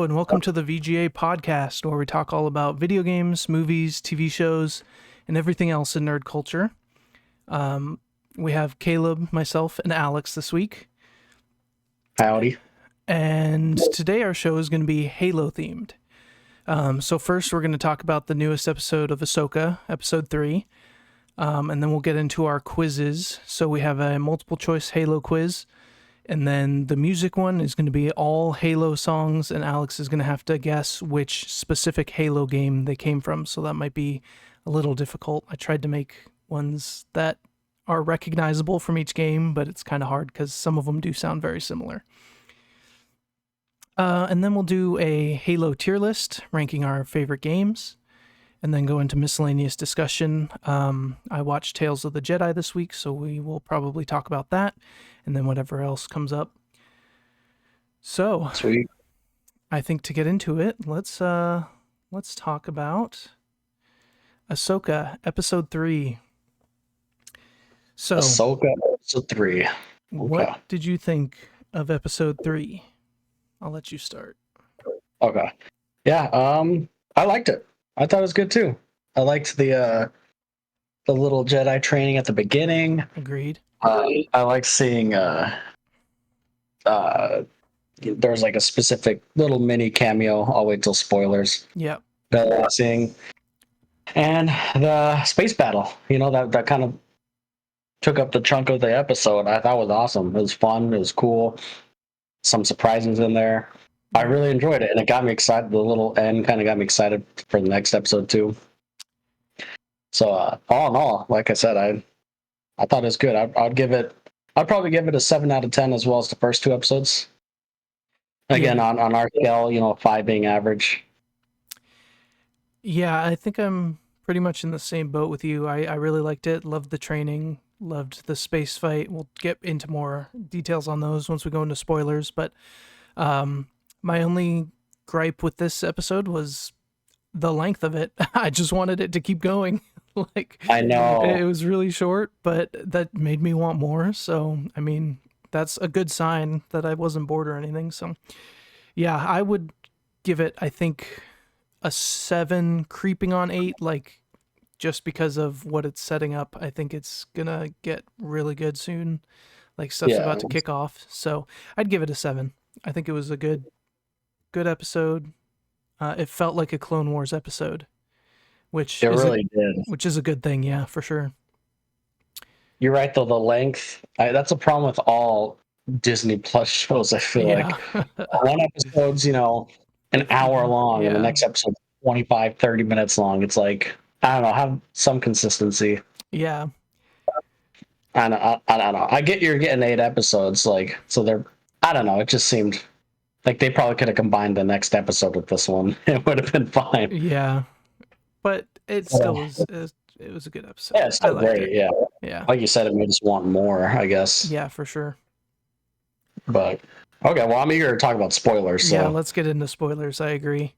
and welcome to the VGA Podcast, where we talk all about video games, movies, TV shows, and everything else in nerd culture. We have Caleb, myself, and Alex this week. Howdy. And today our show is going to be Halo themed. So first we're going to talk about the newest episode of Ahsoka, episode 3. And then we'll get into our quizzes. So we have a multiple choice Halo quiz. And then the music one is going to be all Halo songs, and Alex is going to have to guess which specific Halo game they came from, so that might be a little difficult. I tried to make ones that are recognizable from each game, but it's kind of hard because some of them do sound very similar. And then we'll do a Halo tier list, ranking our favorite games, and then go into miscellaneous discussion. I watched Tales of the Jedi this week, so we will probably talk about that, and then whatever else comes up. So, Sweet. I think to get into it, let's talk about Ahsoka, episode 3. So, Ahsoka, episode 3. what did you think of episode 3? I'll let you start. Okay. Yeah, I liked it. I thought it was good too. I liked the little Jedi training at the beginning. Agreed. I liked seeing there's like a specific little mini cameo. I'll wait till spoilers. Yep. That I was seeing. And the space battle, that kind of took up the chunk of the episode. I thought was awesome. It was fun. It was cool. Some surprises in there. I really enjoyed it, and it got me excited. The little end kind of got me excited for the next episode too. So all in all, like I said, I thought it was good. I'd probably give it a 7 out of 10 as well as the first 2 episodes. Again, Yeah. on our scale, 5 being average. Yeah, I think I'm pretty much in the same boat with you. I really liked it. Loved the training. Loved the space fight. We'll get into more details on those once we go into spoilers. But my only gripe with this episode was the length of it. I just wanted it to keep going. I know. It was really short, but that made me want more. So, I mean, that's a good sign that I wasn't bored or anything. So, yeah, I would give it, I think, a 7 creeping on 8, just because of what it's setting up. I think it's gonna get really good soon. Stuff's about to kick off. So, I'd give it a 7. I think it was a good episode. It felt like a Clone Wars episode, which is a good thing. Yeah, for sure. You're right, though. The length, that's a problem with all Disney Plus shows, I feel like. One episode's, an hour long, and the next episode's 25, 30 minutes long. It's like, I don't know, have some consistency. Yeah. I don't know. I get you're getting 8 episodes, so they're, I don't know, it just seemed like they probably could have combined the next episode with this one. It would have been fine. Yeah. But it still was it was a good episode. Yeah, it's still great. Yeah. Yeah. Like you said, it made us want more, I guess. Yeah, for sure. But okay, well, I'm eager to talk about spoilers. So. Yeah, let's get into spoilers. I agree.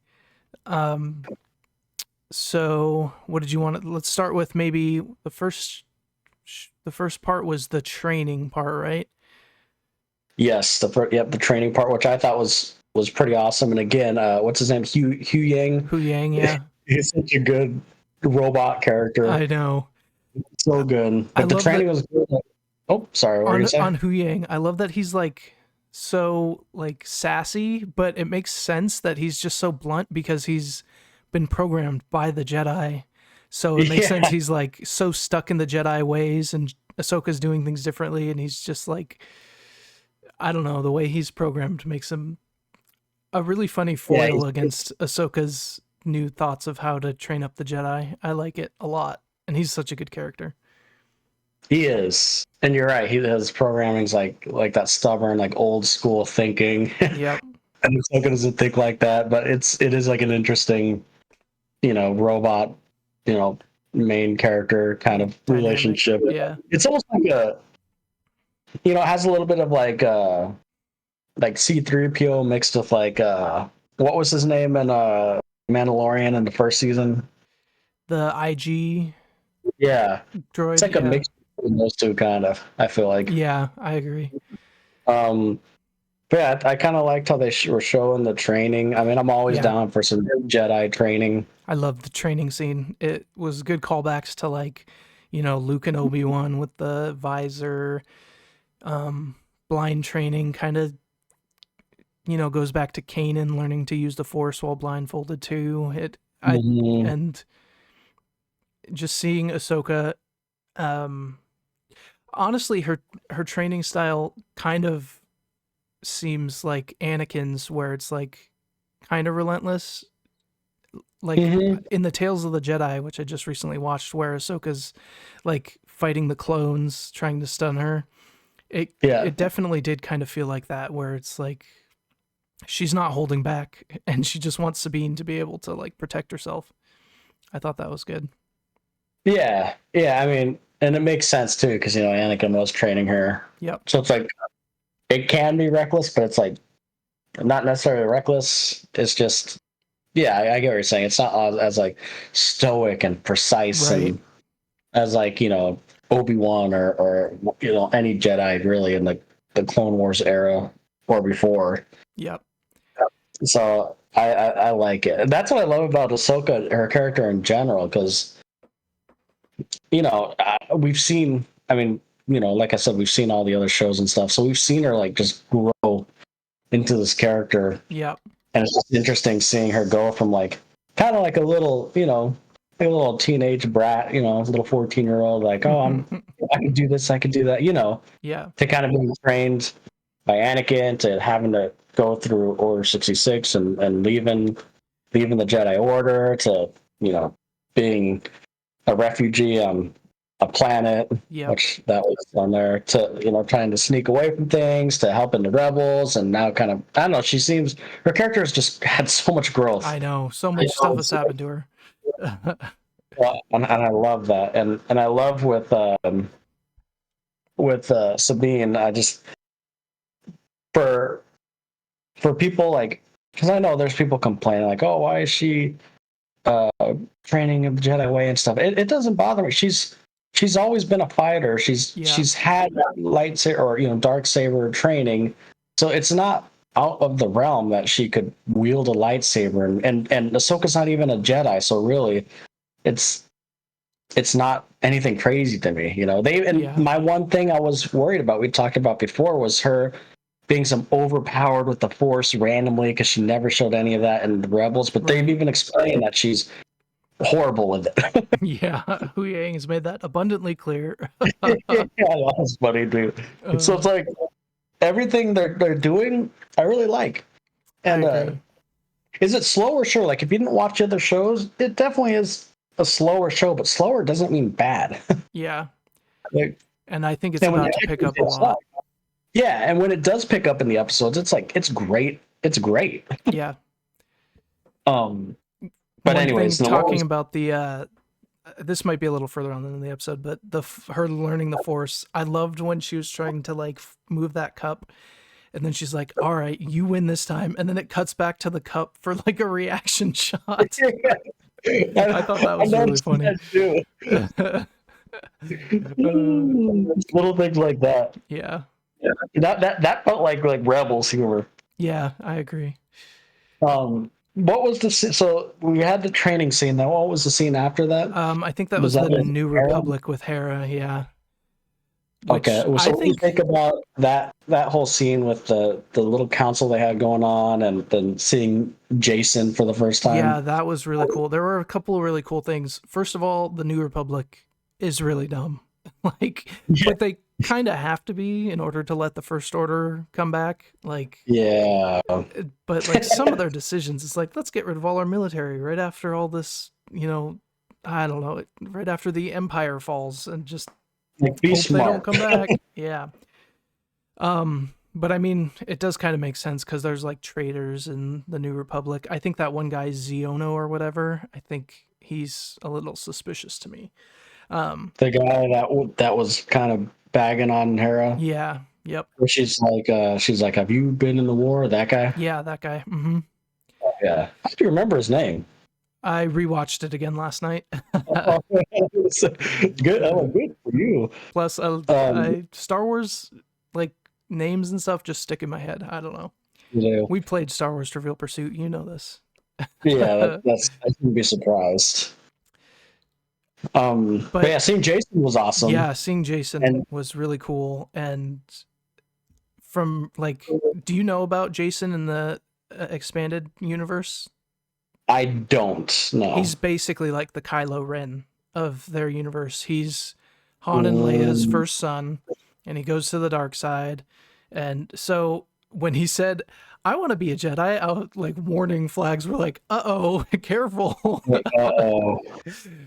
So what did you want to, let's start with maybe the first part was the training part, right? Yes, the training part, which I thought was pretty awesome. And again, what's his name? Hu Yang, yeah. He's such a good robot character. I know. So good. But the training was good. Oh, sorry. What were you saying? On Hu Yang, I love that he's so sassy, but it makes sense that he's just so blunt because he's been programmed by the Jedi. So it makes sense he's so stuck in the Jedi ways, and Ahsoka's doing things differently, and he's just I don't know, the way he's programmed makes him a really funny foil against Ahsoka's new thoughts of how to train up the Jedi. I like it a lot, and he's such a good character. He is, and you're right. His programming's like that stubborn, old school thinking. Yep. And Ahsoka doesn't think like that, but it is an interesting, robot, main character kind of dynamic relationship. Yeah, it's almost like it has a little bit of C-3PO mixed with what was his name in Mandalorian in the first season? The IG droid. It's like a mix between those two, kind of, I feel like. Yeah, I agree. But yeah, I kind of liked how they were showing the training. I mean, I'm always Yeah. down for some Jedi training. I loved the training scene. It was good callbacks to like, Luke and Obi-Wan with the visor, blind training kind of, goes back to Kanan learning to use the Force while blindfolded too. Mhm. And just seeing Ahsoka, um, honestly, her training style kind of seems like Anakin's, where it's like kind of relentless, like Mhm. in the Tales of the Jedi, which I just recently watched, where Ahsoka's like fighting the clones, trying to stun her. It Yeah. it definitely did kind of feel like that, where it's like she's not holding back, and she just wants Sabine to be able to like protect herself. I thought that was good. Yeah. Yeah. I mean, and it makes sense too, because Anakin was training her. Yep. So it's like it can be reckless, but it's like not necessarily reckless. It's just yeah, I get what you're saying. It's not as like stoic and precise Right. and as like Obi-Wan or any Jedi really in the Clone Wars era or before. Yep. So I like it. That's what I love about Ahsoka, her character in general, because we've seen. I mean, like I said, we've seen all the other shows and stuff, so we've seen her like just grow into this character, Yep. and it's just interesting seeing her go from like kind of like a little, a little teenage brat, little 14-year-old, like, oh, I can do this, I can do that, Yeah. to kind of being trained by Anakin to having to go through Order 66 and leaving the Jedi Order to being a refugee on a planet, Yep. which that was on there, to trying to sneak away from things, to helping the rebels, and now kind of I don't know. Her character has just had so much growth. I know so much stuff has happened to her. And I love that, and I love with Sabine. I just for for people like because I know there's people complaining like, oh, why is she uh, training of the Jedi way and stuff. It doesn't bother me. She's always been a fighter. Yeah. She's had lightsaber or dark saber training, so it's not out of the realm that she could wield a lightsaber. And Ahsoka's not even a Jedi, so really, it's not anything crazy to me. Yeah. My one thing I was worried about, we talked about before, was her being some overpowered with the Force randomly because she never showed any of that in the Rebels. But they've Right. even explained that she's horrible with it. Yeah. Hu Yang has made that abundantly clear. Yeah, that's funny, dude. So it's uh, like everything they're doing, I really like. I And agree. is it slower? Sure. Like if you didn't watch other shows, it definitely is a slower show, but slower doesn't mean bad. Yeah. Like, And I think it's and when about it to pick actually up a picks up, lot. yeah, and when it does pick up in the episodes, it's like it's great. It's great. Yeah. But One anyways, thing no, what talking was about the this might be a little further on in the episode, but her learning the Force, I loved when she was trying to like move that cup, and then she's like, "All right, you win this time," and then it cuts back to the cup for like a reaction shot. I thought that I was really noticed funny. that too. Little things like that. Yeah, That felt like Rebels humor. yeah, I agree. What was so we had the training scene. Then what was the scene after that? I think that Was was that the with New Hera? Republic with Hera. Yeah, Okay. which Well, I so what do you think think, about that whole scene with the little council they had going on, and then seeing Jason for the first yeah, time? that was really cool. There were a couple of really cool things. First of all, the New Republic is really dumb. Like, Yeah. but they kind of have to be in order to let the First Order come back. Like, Yeah. but like some of their decisions, it's like, let's get rid of all our military right after all this, I don't know, right after the Empire falls, and just Like, be hope they don't smart. come back. Yeah. But I mean, it does kind of make sense because there's like traitors in the New Republic. I think that one guy, Ziono or whatever, I think he's a little suspicious to me. The guy that was kind of bagging on Hera. Yeah. Yep. Where she's like, have you been in the war? That guy. Yeah, that guy. Hmm. Yeah. I do remember his name. I rewatched it again last night. Good. Oh, good for you. Plus, Um, Star Wars, like names and stuff just stick in my head. I don't know. Yeah, We played Star Wars Trivial Pursuit. You know this. I shouldn't be surprised. But yeah, But seeing Jason was awesome. yeah, seeing Jason And was really cool. And from like, do you know about Jason in the expanded universe? I don't know. He's basically like the Kylo Ren of their universe. He's Han and Leia's first son, and he goes to the dark side. And so when he said, "I want to be a Jedi," like warning flags were like, "Uh-oh, careful." Uh-oh.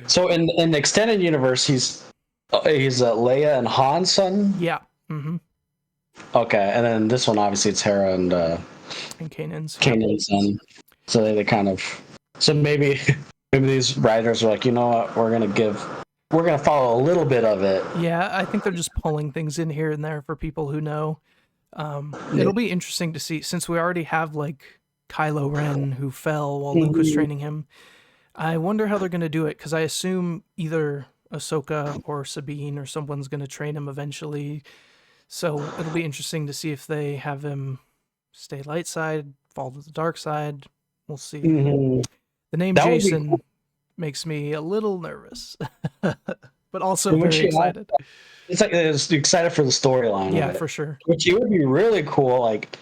So in the extended universe, he's Leia and Han's son. Yeah. Mm-hmm. Okay, and then this one obviously it's Hera and Kanan's. Kanan's son. So they kind of maybe these writers are like, you know what, we're gonna follow a little bit of it. Yeah, I think they're just pulling things in here and there for people who know. It'll be interesting to see, since we already have like Kylo Ren who fell while Luke was training him. I wonder how they're going to do it, because I assume either Ahsoka or Sabine or someone's going to train him eventually. So it'll be interesting to see if they have him stay light side, fall to the dark side. We'll see. Mm-hmm. The name That would be Jason cool. makes me a little nervous, but also very excited. It's like it's excited for the storyline. Yeah, of it. for sure. Which it would be really cool. Like,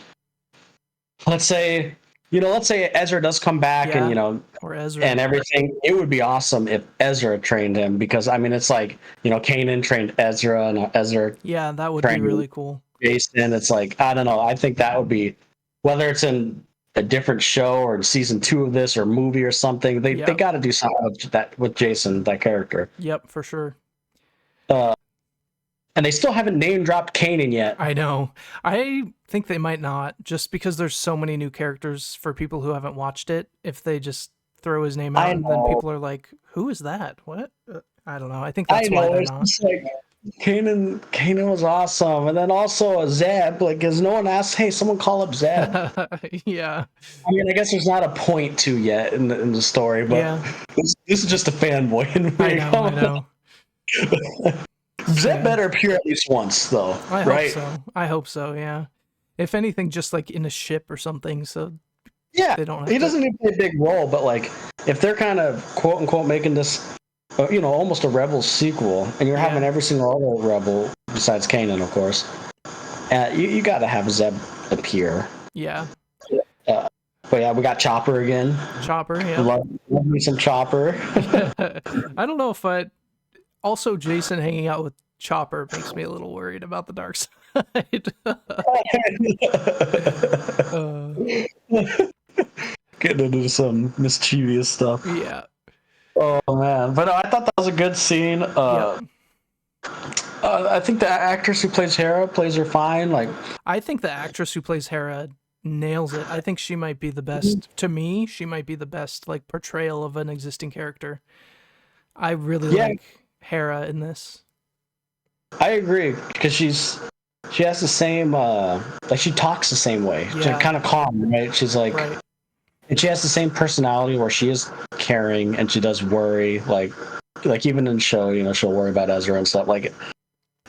let's say Ezra does come back, Yeah, and or Ezra. and everything. It would be awesome if Ezra trained him, because I mean, it's like Kanan trained Ezra, and Ezra Yeah, that would be trained really cool. Jason. It's like, I don't know. I think that would be, whether it's in a different show or in season 2 of this or movie or something. They got to do something with Jason, that character. Yep, for sure. And they still haven't name dropped Kanan yet. I know. I think they might not, just because there's so many new characters for people who haven't watched it. If they just throw his name out, and then people are like, "Who is that? What?" I don't know. I think that's why they're not. It's like, Kanan was awesome, and then also Zeb. Like, has no one asked, "Hey, someone call up Zeb"? Yeah. I mean, I guess there's not a point to yet in the story, but this is just a fanboy. I know. Zeb better appear at least once, though. I hope so. Yeah. If anything, just like in a ship or something. So yeah, they don't. He doesn't even play a big role, but like, if they're kind of quote unquote making this, almost a Rebels sequel, and you're having every single other Rebel besides Kanan, of course, you got to have Zeb appear. Yeah. But yeah, we got Chopper again. Chopper, yeah. Love me some Chopper. I don't know if also, Jason hanging out with Chopper makes me a little worried about the dark side. Getting into some mischievous stuff. Yeah. Oh man, but I thought that was a good scene. I think the actress who plays Hera plays her fine. Like, I think the actress who plays Hera nails it. I think she might be the best. To me, she might be the best like portrayal of an existing character. I really like Hera in this. I agree, because she has the same like, she talks the same way. She's like kind of calm, right? She's like, and she has the same personality where she is caring and she does worry, like even in the show, she'll worry about Ezra and stuff. Like,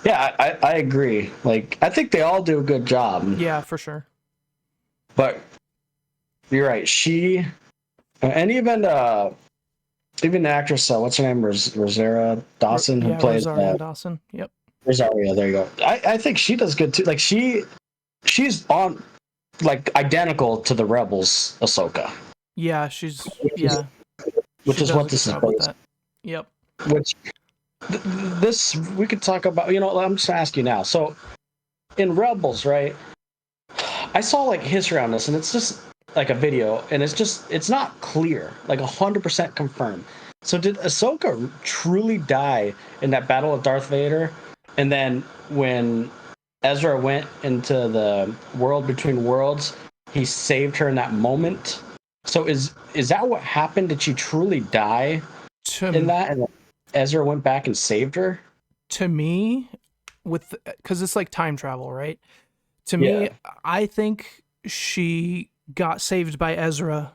yeah, I agree. Like, I think they all do a good job. Yeah, for sure. But you're right. She, and even the actress, what's her name, Rosario Dawson, who plays Rosario Dawson. Yep. Rosario, there you go. I think she does good too. Like, she's on, like, identical to the Rebels Ahsoka. Yeah, which is what this is based. Yep. Which this we could talk about. I'm just gonna ask you now. So in Rebels, right? I saw like history on this, and it's just like a video, and it's not clear, like 100% confirmed. So did Ahsoka truly die in that battle with Darth Vader? And then when Ezra went into the world between worlds, he saved her in that moment. So is that what happened? Did she truly die in that? And Ezra went back and saved her? To me, because it's like time travel, right? To me, I think she got saved by Ezra,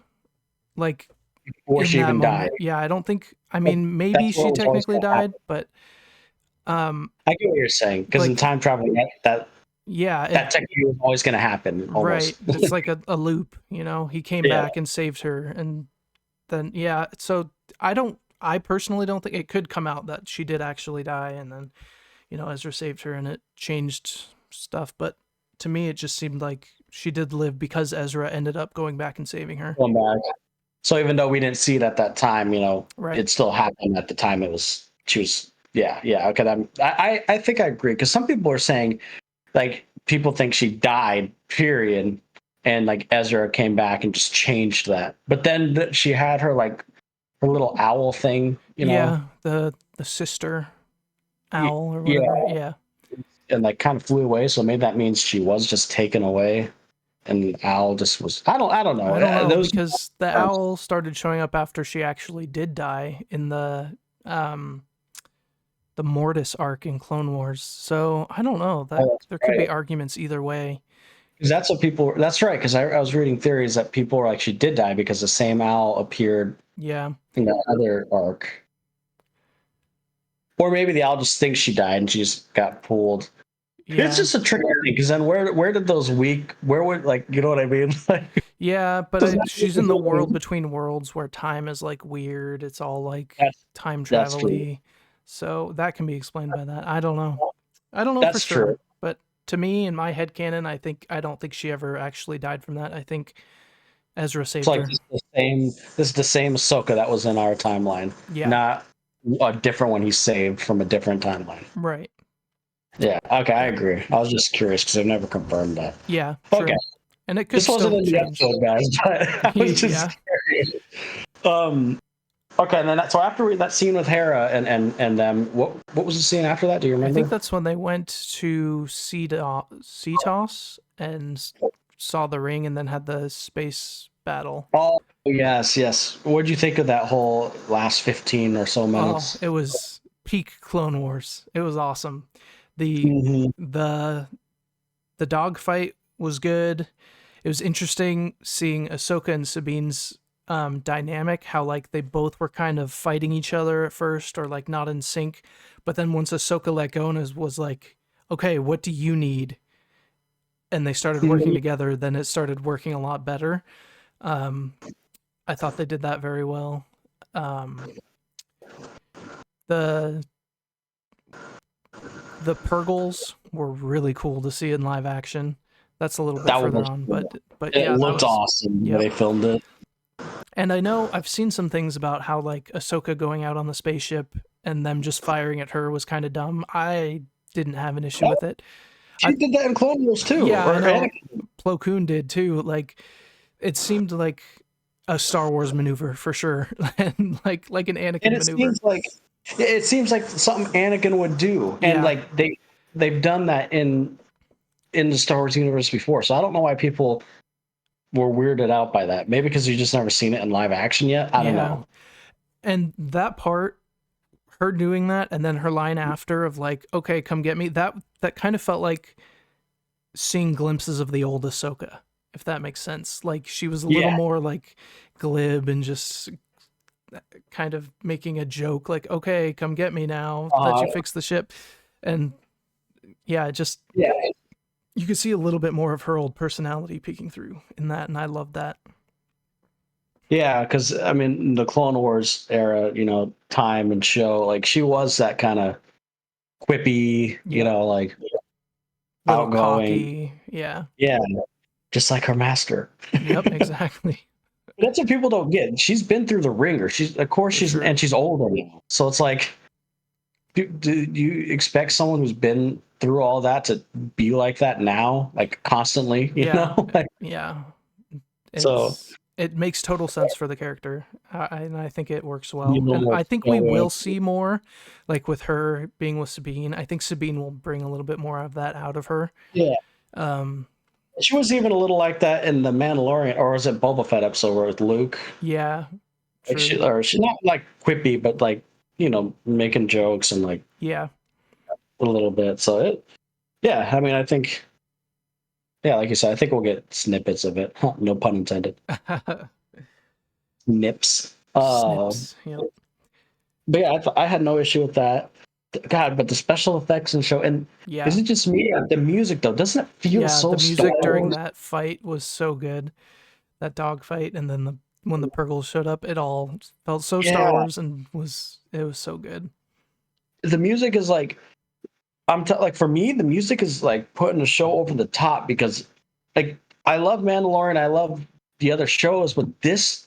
like, before she even died. Yeah, I don't think. I mean, maybe she technically died, but I get what you're saying, because in time travel, that Yeah, that technically was always going to happen, right. almost. It's like a loop, you know. He came Yeah. back and saved her, and then yeah. So I personally don't think it could come out that she did actually die, and then Ezra saved her, and it changed stuff. But to me, it just seemed like she did live because Ezra ended up going back and saving her. Going back. So even though we didn't see it at that time, Right. it still happened at the time. She was, yeah, yeah. Okay, I think I agree because some people are saying like people think she died, period, and like Ezra came back and just changed that. But then she had her like her little owl thing, Yeah, the sister owl or yeah, whatever. Yeah. and like kind of flew away. So maybe that means she was just taken away, and the owl just was. I don't know. I don't know Those because the owl started showing up after she actually did die in um the Mortis arc in Clone Wars. So I don't know. That there could be right. arguments either way. Because that's what people. That's right. Because I was reading theories that people were like she did die because the same owl appeared Yeah. in the other arc, or maybe the owl just thinks she died and she just got pulled. It's Yeah. just a tricky thing because then where did those where would like you know what I mean? Like, Yeah, but does that she's in the world between worlds where time is like weird. It's all like that's time that's true. travel-y. So that can be explained by that. I don't know. I don't know for That's true. sure. But to me, in my head canon, I don't think she ever actually died from that. I think Ezra It's saved like her. this is the same Ahsoka that was in our timeline, Yeah. not a different one he saved from a different timeline. Right. Yeah. Okay, I Yep. agree. I was just curious because I've never confirmed that. Yeah, Okay. true. And it could This wasn't still in the change. episode, guys, but I was just Yeah. curious. Um. Okay, and then so after that scene with Hera and them, what was the scene after that? Do you I think remember? that's when they went to Cetos and saw the ring and then had the space battle. Oh yes, yes. What did you think of that whole last 15 or so Oh, minutes? it was peak Clone Wars. It was awesome. The Mm-hmm. the the dogfight was good. It was interesting seeing Ahsoka and Sabine's dynamic, how like they both were kind of fighting each other at first or like not in sync. But then once Ahsoka let go and was like, okay, what do you need? And they started working together, then it started working a lot better. Um, I thought they did that very well. Um, the the Purgles were really cool to see in live action. That's a little bit That further was on, cool. but It yeah, that looked was awesome when yep. they filmed it. And I know I've seen some things about how like Ahsoka going out on the spaceship and them just firing at her was kind of dumb. I didn't have an issue with it. She did that in Clone Wars too. Yeah, I Or know Anakin. Plo Koon did too. Like it seemed like a Star Wars maneuver for sure, and like an And Anakin it maneuver. seems like something Anakin would do. And Yeah, like they've done that in the Star Wars universe before. So I don't know why people were weirded out by that. Maybe because you just never seen it in live action yet. I don't yeah. know. And that part, her doing that, and then her line after of like, "Okay, come get me." That kind of felt like seeing glimpses of the old Ahsoka, if that makes sense. Like she was a little Yeah. more like glib and just kind of making a joke, like, "Okay, come get me now that Uh, you fixed the ship," and yeah, just yeah. you could see a little bit more of her old personality peeking through in that, and I love that. Yeah, because I mean, in the Clone Wars era, time and show, like she was that kind of quippy, Yep, like little outgoing. cocky. Yeah, Yeah, just like her master. yep, exactly. That's what people don't get. She's been through the ringer. She's, of course, For sure. she's older now. So it's like, do you expect someone who's been through all that to be like that now, like constantly? Yeah, Like, yeah. so It makes total sense for the character, and I think it works you well. And know, I think we will see more, like with her being with Sabine. I think Sabine will bring a little bit more of that out of her. yeah. Um, She was even a little like that in the Mandalorian, or was it Boba Fett episode where with Luke? yeah, Like true. she's not like quippy, but like making jokes and like Yeah, a little bit. So yeah. I mean, I think, yeah, like you said, I think we'll get snippets of it. Huh, no pun intended. Nips. snips. Yep. But yeah, I had no issue with that. God, but the special effects and show, and is Yeah. it just me? The music though, doesn't it feel Yeah, so the Star music during Wars? that fight was so good. That dog fight, and then when the Purgles showed up, it all felt so Star Yeah, Wars, and it was so good. the music is like like for me, the music is like putting the show over the top because like I love Mandalorian, I love the other shows, but this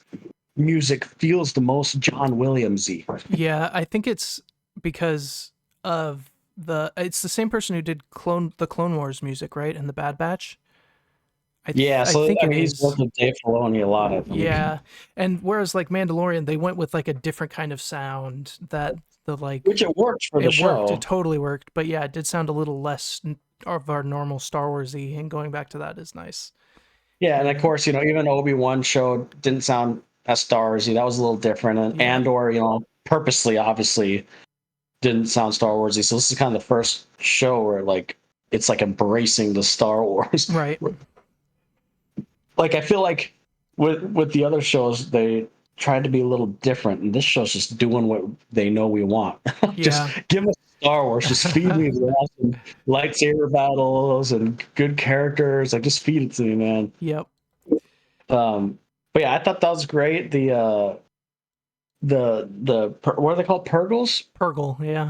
music feels the most John Williamsy. Yeah, I think it's because of it's the same person who did the Clone Wars music, right? And the Bad Batch. Yeah, I so think I it mean he's is. worked with Dave Filoni a lot, I think. Yeah. And whereas like Mandalorian, they went with like a different kind of sound that the Which like it worked for the it worked. It show. totally worked. But yeah, it did sound a little less of our normal Star Warsy, and going back to that is nice. Yeah, and of Hearing it. course, even Obi-Wan show didn't sound as Star Warsy. That was a little different. And Yeah. Andor, purposely obviously didn't sound Star Warsy. So this is kind of the first show where like it's like embracing the Star Wars. Right. Like I feel like with the other shows they tried to be a little different, and this show's just doing what they know we want. Just Yeah. give us Star Wars. Just feed me with awesome lightsaber battles and good characters. Like just feed it to me, man. Yep. But yeah, I thought that was great. What are they called? Purgles? Purgle. Yeah.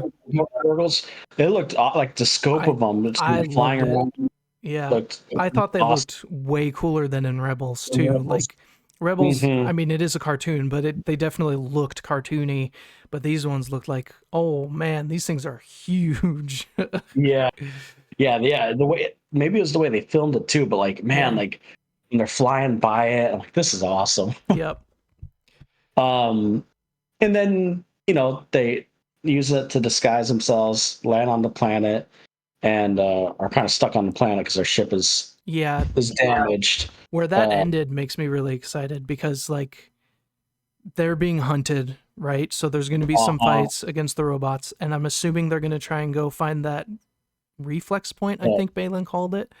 Purgles. They looked like the scope I of them. It's I flying loved it. around. Yeah. Looked I thought they awesome. looked way cooler than in Rebels too. Like Rebels, Mm-hmm. I mean it is a cartoon, but they definitely looked cartoony, but these ones looked like, oh man, these things are huge. Yeah, yeah. The way maybe it was the way they filmed it too, but like man, Yeah. like when they're flying by it, I'm like this is awesome. Yep. Um, and then they use it to disguise themselves, land on the planet, and are kind of stuck on the planet because their ship Yeah. is damaged. Where that Uh, ended makes me really excited because like they're being hunted, right? So there's going to be some uh-huh. fights against the robots, and I'm assuming they're going to try and go find that reflex point, I Yeah. think Balin called it.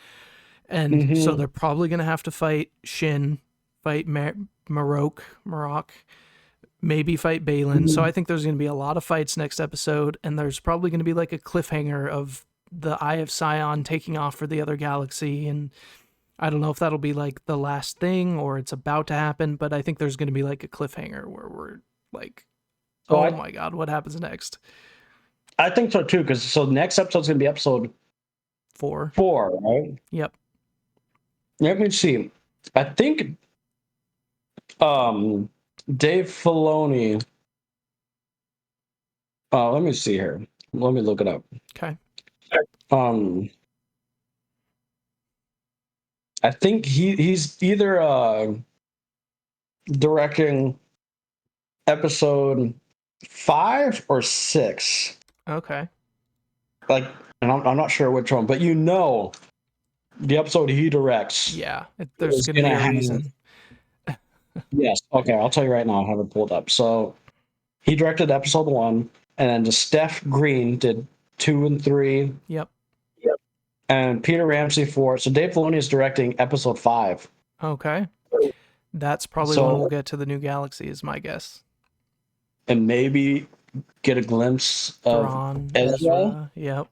And so Mhm. they're probably going to have to fight Shin, fight Marok, maybe fight Balin. So Mhm. I think there's going to be a lot of fights next episode, and there's probably going to be like a cliffhanger of the Eye of Sion taking off for the other galaxy. And I don't know if that'll be like the last thing or it's about to happen, but I think there's going to be like a cliffhanger where we're like, So oh my God, what happens next? I think so too, because so the next episode's gonna be episode 4. 4, right? Yep. Let me see. I think um Dave Filoni. Let me see here. Let me look it up. Okay. Um, I think he's either directing episode 5 or 6. Okay. Like, and I'm not sure which one, but the episode he directs Yeah. There's is going to be gonna a have. reason. Yes. Okay, I'll tell you right now. I have it pulled up. So he directed episode 1, and then Steph Green did 2 and 3, Yep. and Peter Ramsey 4. So Dave Filoni is directing episode 5. Okay. That's probably when we'll So get to the new galaxy, is my guess. and maybe get a glimpse of Thrawn, Ezra, Ezra. Yep.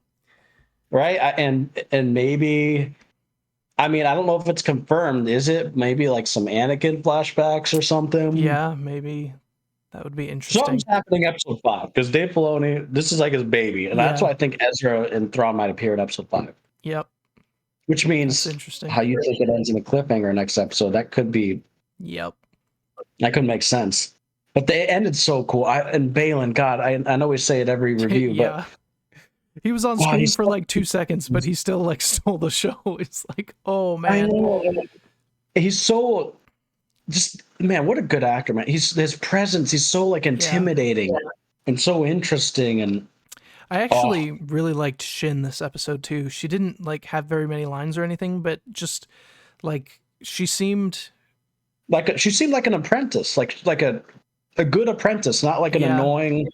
right? And maybe. I mean, I don't know if it's confirmed. Is it maybe like some Anakin flashbacks or something? Yeah, maybe that would be Something's interesting. happening in episode 5 because Dave Filoni, this is like his baby, and that's Yeah. why I think Ezra and Thrawn might appear in episode 5. Yep. Which That's means interesting. how you think it ends in a cliffhanger next episode. Yep. That could make sense. But they ended so cool. And Balin, God, I know we say it every review, but Yeah. He was on wow, screen for like 2 seconds, but he still like stole the show. It's like, oh I man. know he's so just man, what a good actor, man. His presence, he's so like Yeah. intimidating and so interesting and I oh actually really liked Shin this episode too. She didn't like have very many lines or anything, but just like she seemed, she seemed like an apprentice, like a good apprentice, not like an yeah, annoying.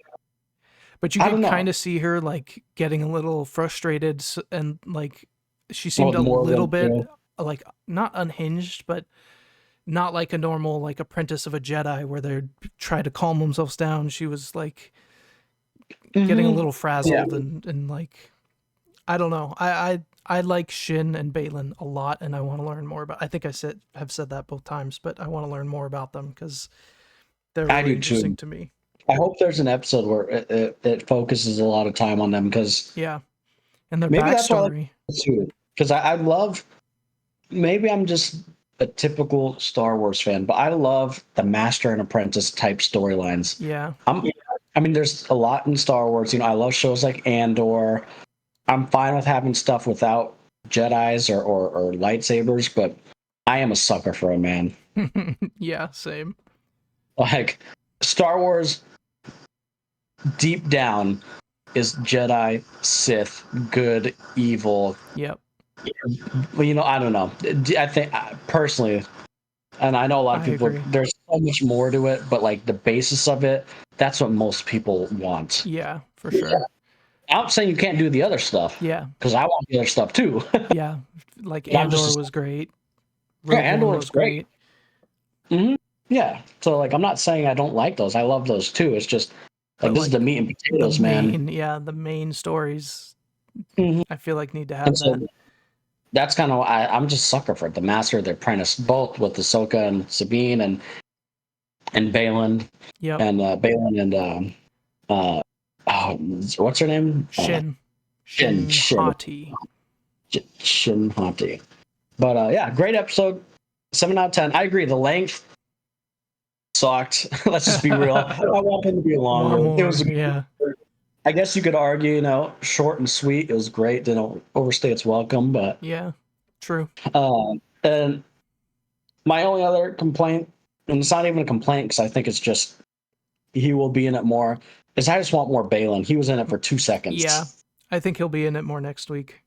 but you I could don't know. kind of see her like getting a little frustrated and like she Well, seemed with a little Morgan bit too. like not unhinged, but not like a normal like apprentice of a Jedi where they try to calm themselves down. She was like getting a Mhm. little Yeah. frazzled and like I don't know. I like Shin and Balin a lot, and I want to learn more about. I think have said that both times, but I want to learn more about them because they're I really do interesting too. to me. I hope there's an episode where it focuses a lot of time on them because Yeah, and their maybe that's why I like backstory. it too. Because I love. Maybe I'm just a typical Star Wars fan, but I love the master and apprentice type storylines. Yeah, I'm. I mean, there's a lot in Star Wars. I love shows like Andor. I'm fine with having stuff without Jedi's or lightsabers, but I am a sucker for a man. yeah, same. Like Star Wars, deep down, is Jedi, Sith, good, evil. Yep, Well, I don't know. I think personally, and I know a lot of I people. agree. There's so much more to it, but like the basis of it, that's what most people want. Yeah, for sure. I'm not saying you can't do the other stuff Yeah, because I want the other stuff too. yeah. Like But I'm just Andor was great. yeah, Rogue One Andor is was great. great. Hmm. Yeah. So like, I'm not saying I don't like those. I love those too. It's just like But this is like the meat and the potatoes, man. main, yeah, the main stories, Hmm. I feel like need to And have that. so that's kind of why I'm just sucker for it. The Master, the Apprentice, both with Ahsoka and Sabine and Balin Yep. and Balin and uh, oh, what's her name? Shin. Shin Shin Shin Hati. Shin Hati. But yeah, great episode. 7 out of 10. I agree. The length sucked. Let's just be real. I want them to be Want longer. It more, was. yeah. I guess you could argue, short and sweet. It was great. Didn't overstay its welcome. But Yeah. True. and my only other complaint, and it's not even a complaint because I think it's just he will be in it more, is I just want more Balin. He was in it for 2 seconds. Yeah. I think he'll be in it more next week.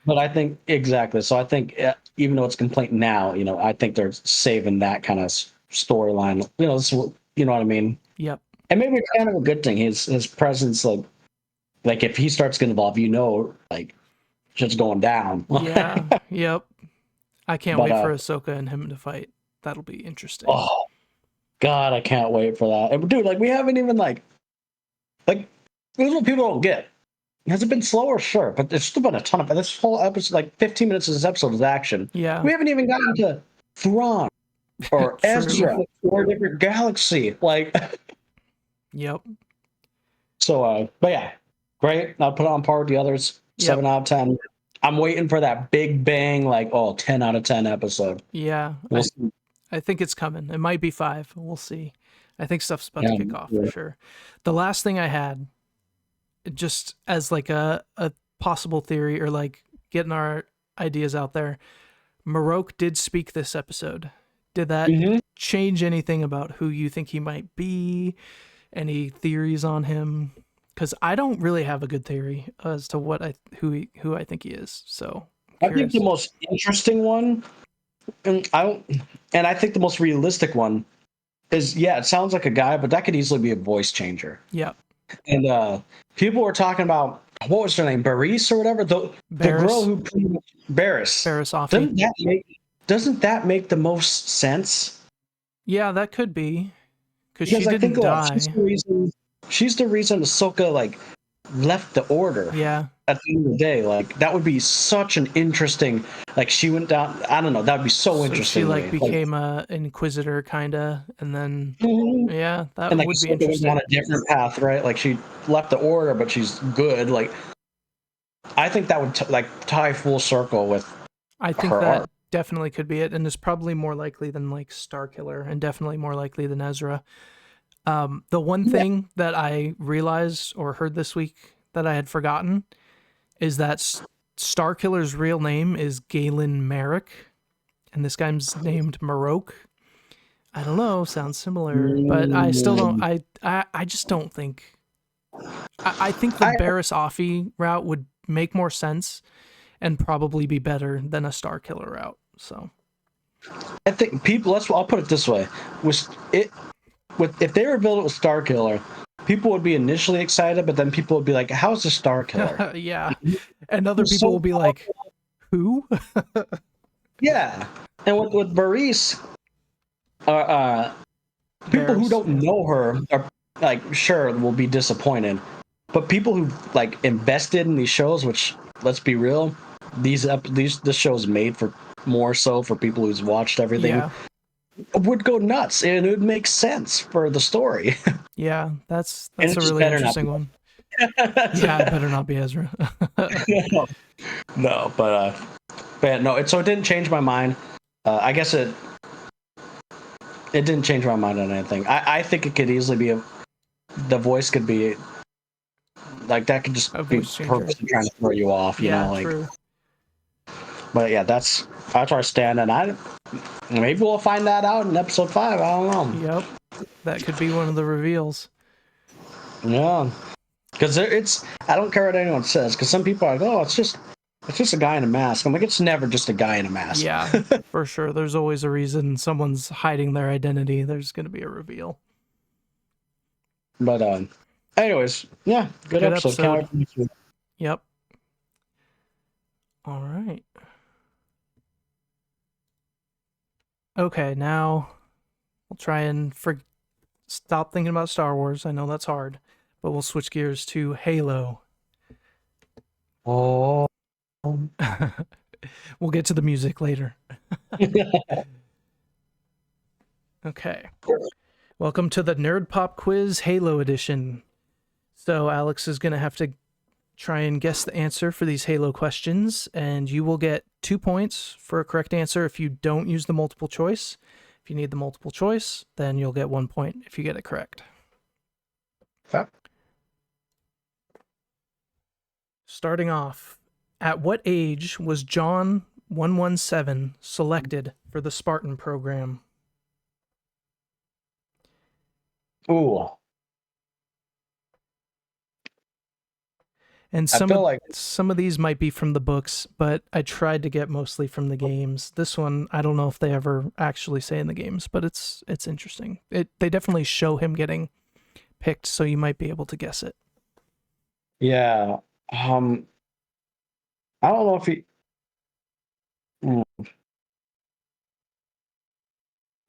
But I think exactly. So I think even though it's a complaint now, I think they're saving that kind of storyline. You know what I mean. Yep. And maybe it's kind of a good thing. His presence, like if he starts getting involved, like shit's going down. Yeah. Yep. I can't But wait for Ahsoka and him to fight. That'll be interesting. oh god, I can't wait for that. And dude, like we haven't even like this is what people don't get. Has it been slower? Sure, but there's still been a ton of this whole episode. Like 15 minutes of this episode is action. Yeah. We haven't even gotten to Thrawn or True. Ezra or a different galaxy. Like, Yep. so, but yeah, great. I'll put it on par with the others. Yep. 7 out of 10. I'm waiting for that big bang, like, 10 out of 10 episode. Yeah. We'll see. I think it's coming. It might be 5. We'll see. I think stuff's about Yeah, to kick off for sure. The last thing I had, just as like a possible theory or like getting our ideas out there, Marok did speak this episode. Did that Mhm. change anything about who you think he might be? Any theories on him? Because I don't really have a good theory as to who I think he is. So I'm I think the curious. most interesting one, and I think the most realistic one is, yeah, it sounds like a guy, but that could easily be a voice changer. Yeah, And people were talking about, what was her name, Barris or whatever, the girl Barris, who played Barris. Barris Offee. Doesn't that make the most sense? Yeah, that could be because she Because I think didn't die. she's the reason Ahsoka left the order Yeah, at the end of the day. Like that would be such an interesting, like she went down, I don't know, that would be so so she interesting to like me. became a inquisitor kinda, and then Mhm. yeah, that And like would be Ahsoka went interesting. on a different path, right? Like she left the order, but she's good. Like I think that would tie full circle with I think her that arc. definitely could be it, and is probably more likely than like Starkiller, and definitely more likely than Ezra. The one Yeah. thing that I realized or heard this week that I had forgotten is that Starkiller's real name is Galen Merrick, and this guy's named Marok. I don't know, sounds similar, but I still don't. I just don't think. I think the I Barris Offee route would make more sense and probably be better than a Starkiller route. So I think people. I'll put it this way: if they revealed it was Starkiller, people would be initially excited, but then people would be like, "How's a Starkiller?" yeah, and other people will So be like, "Who?" yeah, and with Barris, people who Barris. don't know her are like, sure, will be disappointed. But people who like invested in these shows, which let's be real, this show is made for more so for people who's watched everything, Yeah. would go nuts and it would make sense for the story. Yeah, that's And a it just really better not interesting be. one. Yeah, it better not be Ezra. No, but no, so it didn't change my mind. I guess it didn't change my mind on anything. I think it could easily be the voice could be like that could just A be voice changer. purposely trying to throw you off, Yeah, like. true. But yeah, that's where I stand, and maybe we'll find that out in episode 5. I don't know. Yep. That could be one of the reveals. Yeah, because I don't care what anyone says, because some people are like, oh, it's just a guy in a mask. I'm like, it's never just a guy in a mask. Yeah, for sure. There's always a reason someone's hiding their identity. There's going to be a reveal. But anyways, yeah, good episode. Can't wait for next week. Yep. All right. Okay, now we'll try and stop thinking about Star Wars. I know that's hard, but we'll switch gears to Halo. Oh. We'll get to the music later. Okay. Welcome to the Nerd Pop Quiz Halo Edition. So Alex is going to have to try and guess the answer for these Halo questions, and you will get 2 points for a correct answer if you don't use the multiple choice. If you need the multiple choice, then you'll get 1 point if you get it correct. Okay. Starting off, at what age was John 117 selected for the Spartan program? Ooh. And I feel like some of these might be from the books, but I tried to get mostly from the games. This one, I don't know if they ever actually say in the games, but it's interesting. They definitely show him getting picked, so you might be able to guess it. yeah. I don't know if he. Hmm.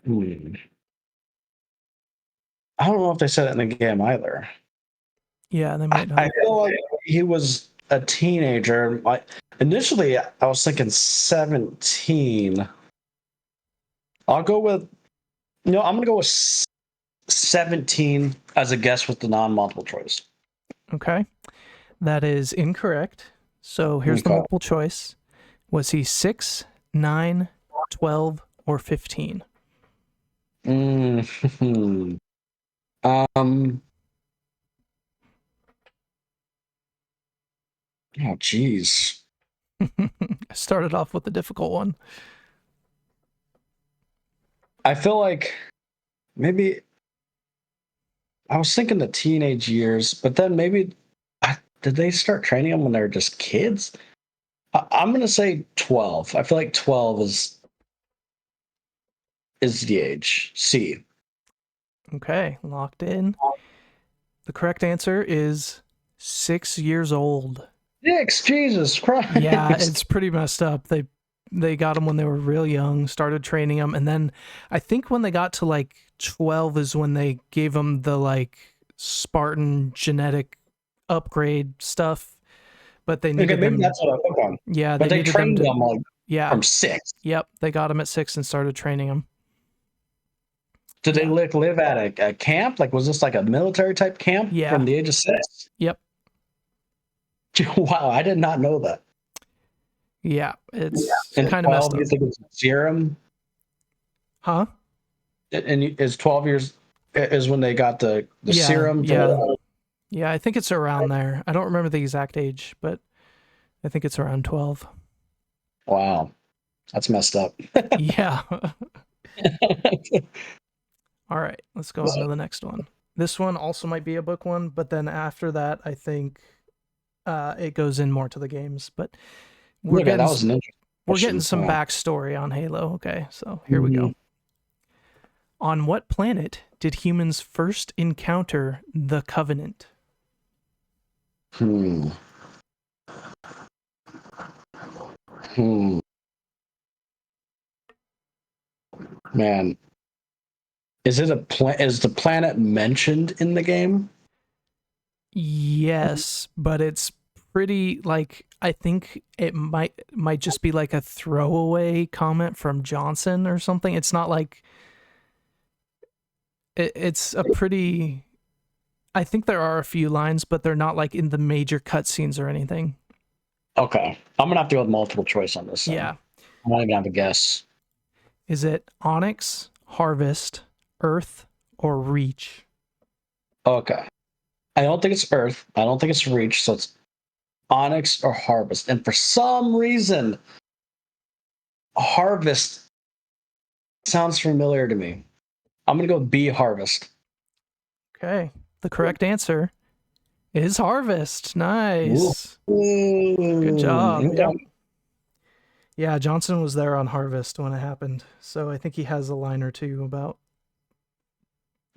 Hmm. I don't know if they said it in the game either. Yeah, they might not. I feel like he was a teenager. Initially, I was thinking 17. I'll go with, I'm going to go with 17 as a guess with the non-multiple choice. Okay. That is incorrect. So here's the Okay. multiple choice. Was he 6, 9, 12, or 15? Mm-hmm. Oh, geez. I started off with a difficult one. I feel like maybe I was thinking the teenage years, but then maybe did they start training them when they were just kids? I'm going to say 12. I feel like 12 is the age. C. Okay, locked in. The correct answer is 6 years old. Dicks, Jesus Christ. Yeah, it's pretty messed up. They got him when they were real young, started training him, and then I think when they got to like 12 is when they gave him the like Spartan genetic upgrade stuff. But they needed maybe them. that's what I took on. Yeah, But they needed trained them to. them like Yeah. from 6. Yep, they got him at 6 and started training him. Did they Yeah. live at a camp? Like, was this like a military type camp Yeah. from the age of 6? Yep. Wow, I did not know that. Yeah, it's And kind of 12, messed up. you think it's serum? Huh? And is 12 years is when they got the Yeah, serum? yeah. Yeah, I think it's around there. I don't remember the exact age, but I think it's around 12. Wow, that's messed up. Yeah. All right, let's go on to the next one. This one also might be a book one, but then after that, I think it goes in more to the games. But we're Okay, that getting was an interesting we're getting question. some Yeah. backstory on Halo. Okay, so here we go. On what planet did humans first encounter the Covenant? Hmm. Man, is the planet mentioned in the game? Yes, but it's pretty like I think it might just be like a throwaway comment from Johnson or something. It's not like it's a pretty. I think there are a few lines, but they're not like in the major cutscenes or anything. Okay. I'm gonna have to go with multiple choice on this then. Yeah. I'm not even have to guess. Is it Onyx, Harvest, Earth, or Reach? Okay. I don't think it's Earth. I don't think it's Reach, so it's Onyx or Harvest. And for some reason, Harvest sounds familiar to me. I'm gonna go B Harvest. Okay. The correct answer is Harvest. Ooh. Nice. Good job. Yep. Okay. Yeah, Johnson was there on Harvest when it happened. So I think he has a line or two about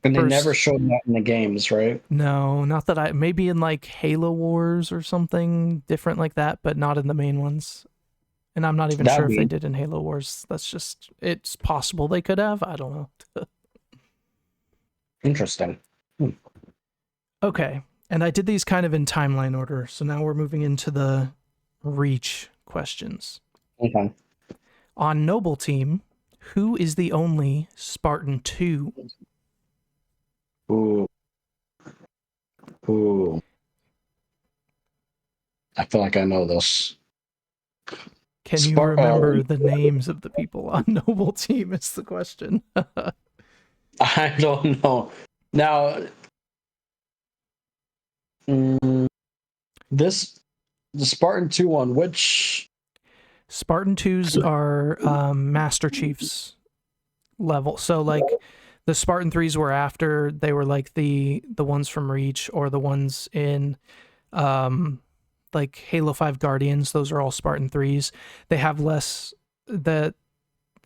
And they never first. showed that in the games, right? No, not that I. Maybe in like Halo Wars or something different like that, but not in the main ones. And I'm not even sure That'd if they be did in Halo Wars. That's just. It's possible they could have. I don't know. interesting. Hmm. Okay. And I did these kind of in timeline order. So now we're moving into the Reach questions. Okay. On Noble Team, who is the only Spartan 2? Ooh. Ooh. I feel like I know this. Can you Spar remember the names of the people on Noble Team? Is the question. I don't know. Now, mm, this the Spartan 2 one, which Spartan 2s are Master Chiefs level. So like the Spartan 3s were after they were like the ones from Reach or the ones in um like Halo 5 Guardians. Those are all Spartan 3s. They have less the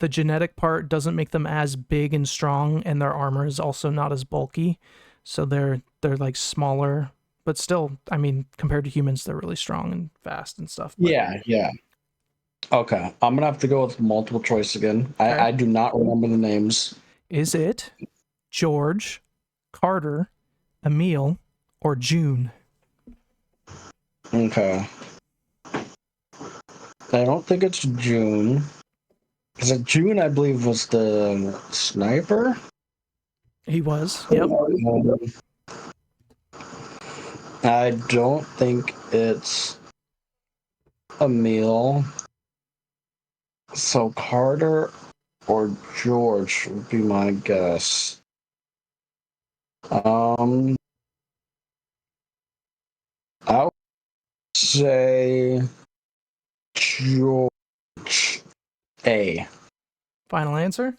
genetic part doesn't make them as big and strong, and their armor is also not as bulky. So they're like smaller, but still, I mean, compared to humans, they're really strong and fast and stuff. But yeah. Okay. I'm gonna have to go with multiple choice again. okay. I do not remember the names. Is it George, Carter, Emil, or June? Okay. I don't think it's June. Because June, I believe, was the sniper. He was. Yep. I don't think it's Emil. So Carter or George would be my guess. Um, I would say George A. Final answer?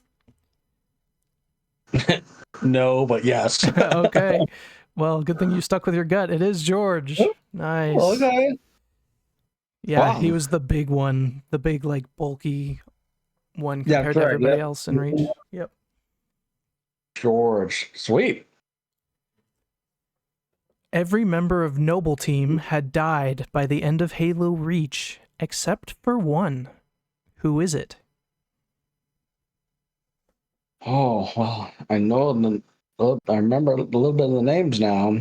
No, but yes. Okay. Well, good thing you stuck with your gut. It is George. Nice. Okay. Yeah, he Wow. was the big one, the big, like, bulky one Yeah, compared to correct. everybody Yep. else in Reach. Yep. George. Sweet. Every member of Noble Team had died by the end of Halo Reach, except for one. Who is it? Oh, well, I know I remember a little bit of the names now.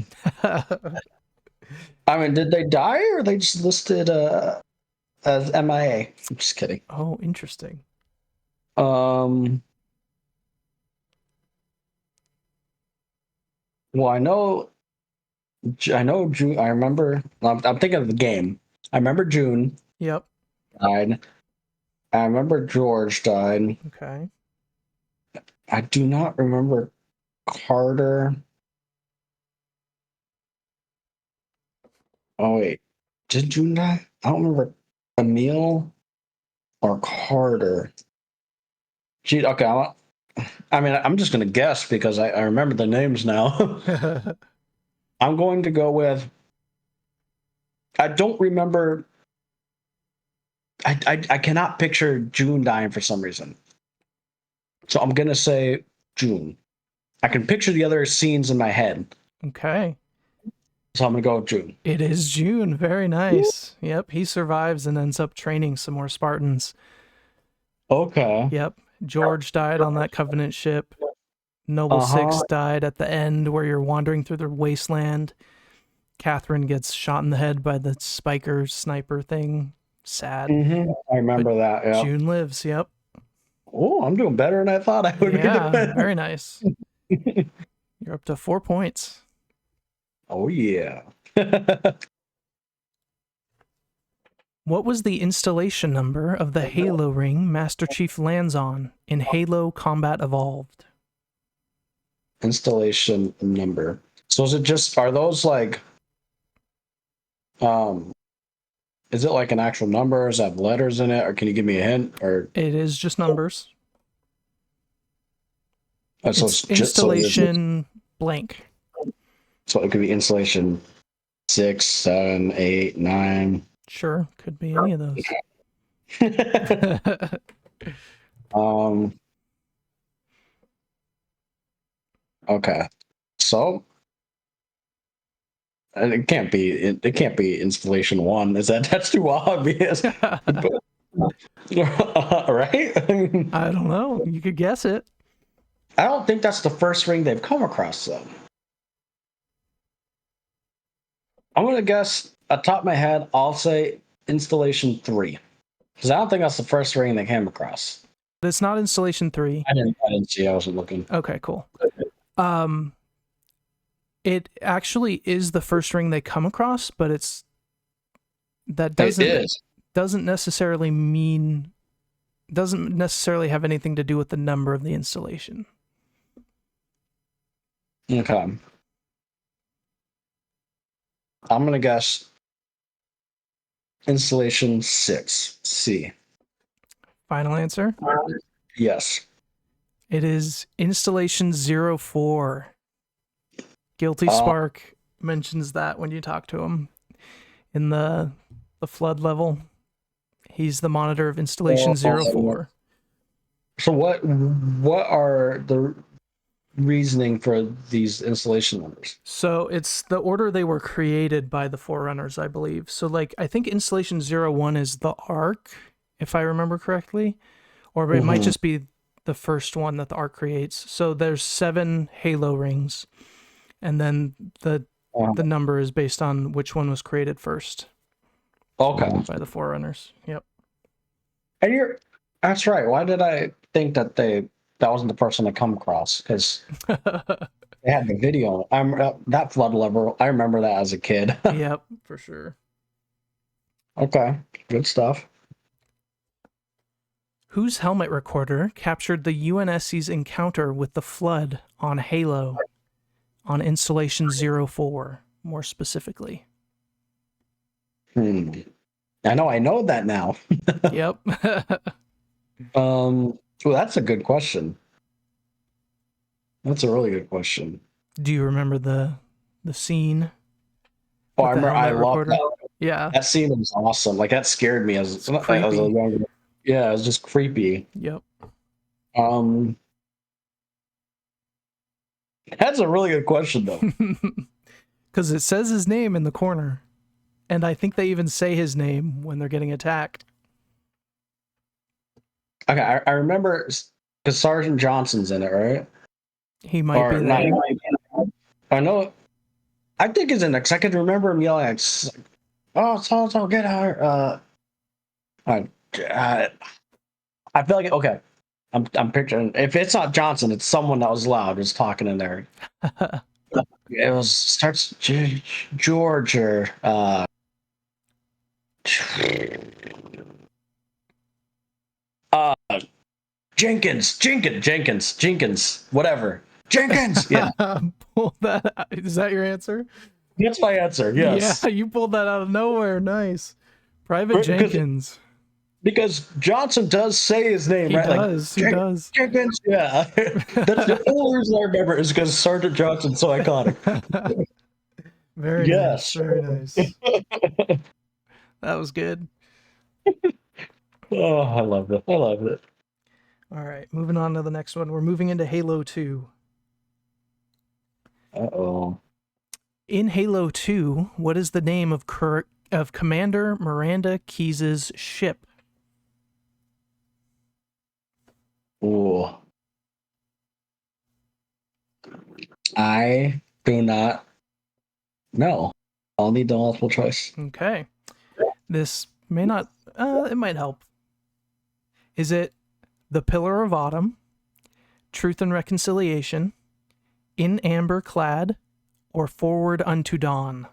I mean, did they die or they just listed as MIA? I'm just kidding. Oh, interesting. Um, well, I know June. I remember. I'm thinking of the game. I remember June Yep. died. I remember George died. Okay. I do not remember Carter. Oh wait, did June die? I don't remember Emil or Carter. Gee, okay. I mean, I'm just gonna guess because I remember the names now. I'm going to go with. I don't remember. I cannot picture June dying for some reason. So I'm gonna say June. I can picture the other scenes in my head. Okay. So I'm gonna go with June. It is June. Very nice. Yep. He survives and ends up training some more Spartans. Okay. Yep. George died on that Covenant ship. Noble Uh huh. Six died at the end where you're wandering through the wasteland. Catherine gets shot in the head by the spiker sniper thing. Sad. I remember that. Yeah. June lives. Yep. Oh, I'm doing better than I thought I would be Yeah. doing. Very nice. You're up to 4 points. Oh yeah. What was the installation number of the Halo ring Master Chief lands on in Halo Combat Evolved? Installation number. So is it just, are those like is it like an actual number? Does it have letters in it, or can you give me a hint? Or It is just numbers. so It's it's just installation blank. so it could be installation 6, 7, 8, 9. Sure, could be any of those. Okay. So and it can't be installation 1. Is that's too obvious? Right? I don't know. You could guess it. I don't think that's the first ring they've come across though. I'm gonna guess atop my head, I'll say installation 3. Because I don't think that's the first ring they came across. It's not installation 3. I didn't see, I wasn't looking. Okay, cool. It actually is the first ring they come across, but doesn't necessarily have anything to do with the number of the installation. Okay. I'm gonna guess installation 6, C. Final answer? Yes. It is installation 04. Guilty Spark mentions that when you talk to him in the flood level. He's the monitor of installation 04. So what are the reasoning for these installation numbers? So it's the order they were created by the Forerunners, I believe. So like I think installation 01 is the Ark, if I remember correctly, or it might just be the first one that the Ark creates. So there's 7 Halo rings, and then the number is based on which one was created first. Okay. By the Forerunners. Yep. And that's right. Why did I think that wasn't the person to come across? Because they had the video. That flood level. I remember that as a kid. Yep, for sure. Okay, good stuff. Whose helmet recorder captured the UNSC's encounter with the Flood on Halo on installation 04, more specifically? I know that now. Yep. Well, that's a good question. That's a really good question. Do you remember the scene? Oh, I love that. Yeah. That scene was awesome. Like that scared me as a younger. Yeah, it was just creepy. Yep. That's a really good question though. Because it says his name in the corner. And I think they even say his name when they're getting attacked. Okay, I remember because Sergeant Johnson's in it, right? He might be there. I know. I think he's in it because I can remember him yelling, "Oh, so get out!" I feel like okay. I'm picturing if it's not Johnson, it's someone that was loud, just talking in there. It starts George or Jenkins, whatever. Jenkins. Yeah. Pull that out. Is that your answer? That's my answer. Yes. Yeah, you pulled that out of nowhere. Nice. Private Jenkins. Because Johnson does say his name, he right? Does, he does. Jenkins, yeah. That's the only reason I remember is because Sergeant Johnson's so iconic. Very nice. Very nice. That was good. Oh, I loved it. All right, moving on to the next one. We're moving into Halo 2. Uh-oh. In Halo 2, what is the name of Commander Miranda Keyes' ship? Ooh. I do not know. I'll need the multiple choice. Okay. This may not, it might help. Is it The Pillar of Autumn, Truth and Reconciliation, In Amber Clad, or Forward Unto Dawn?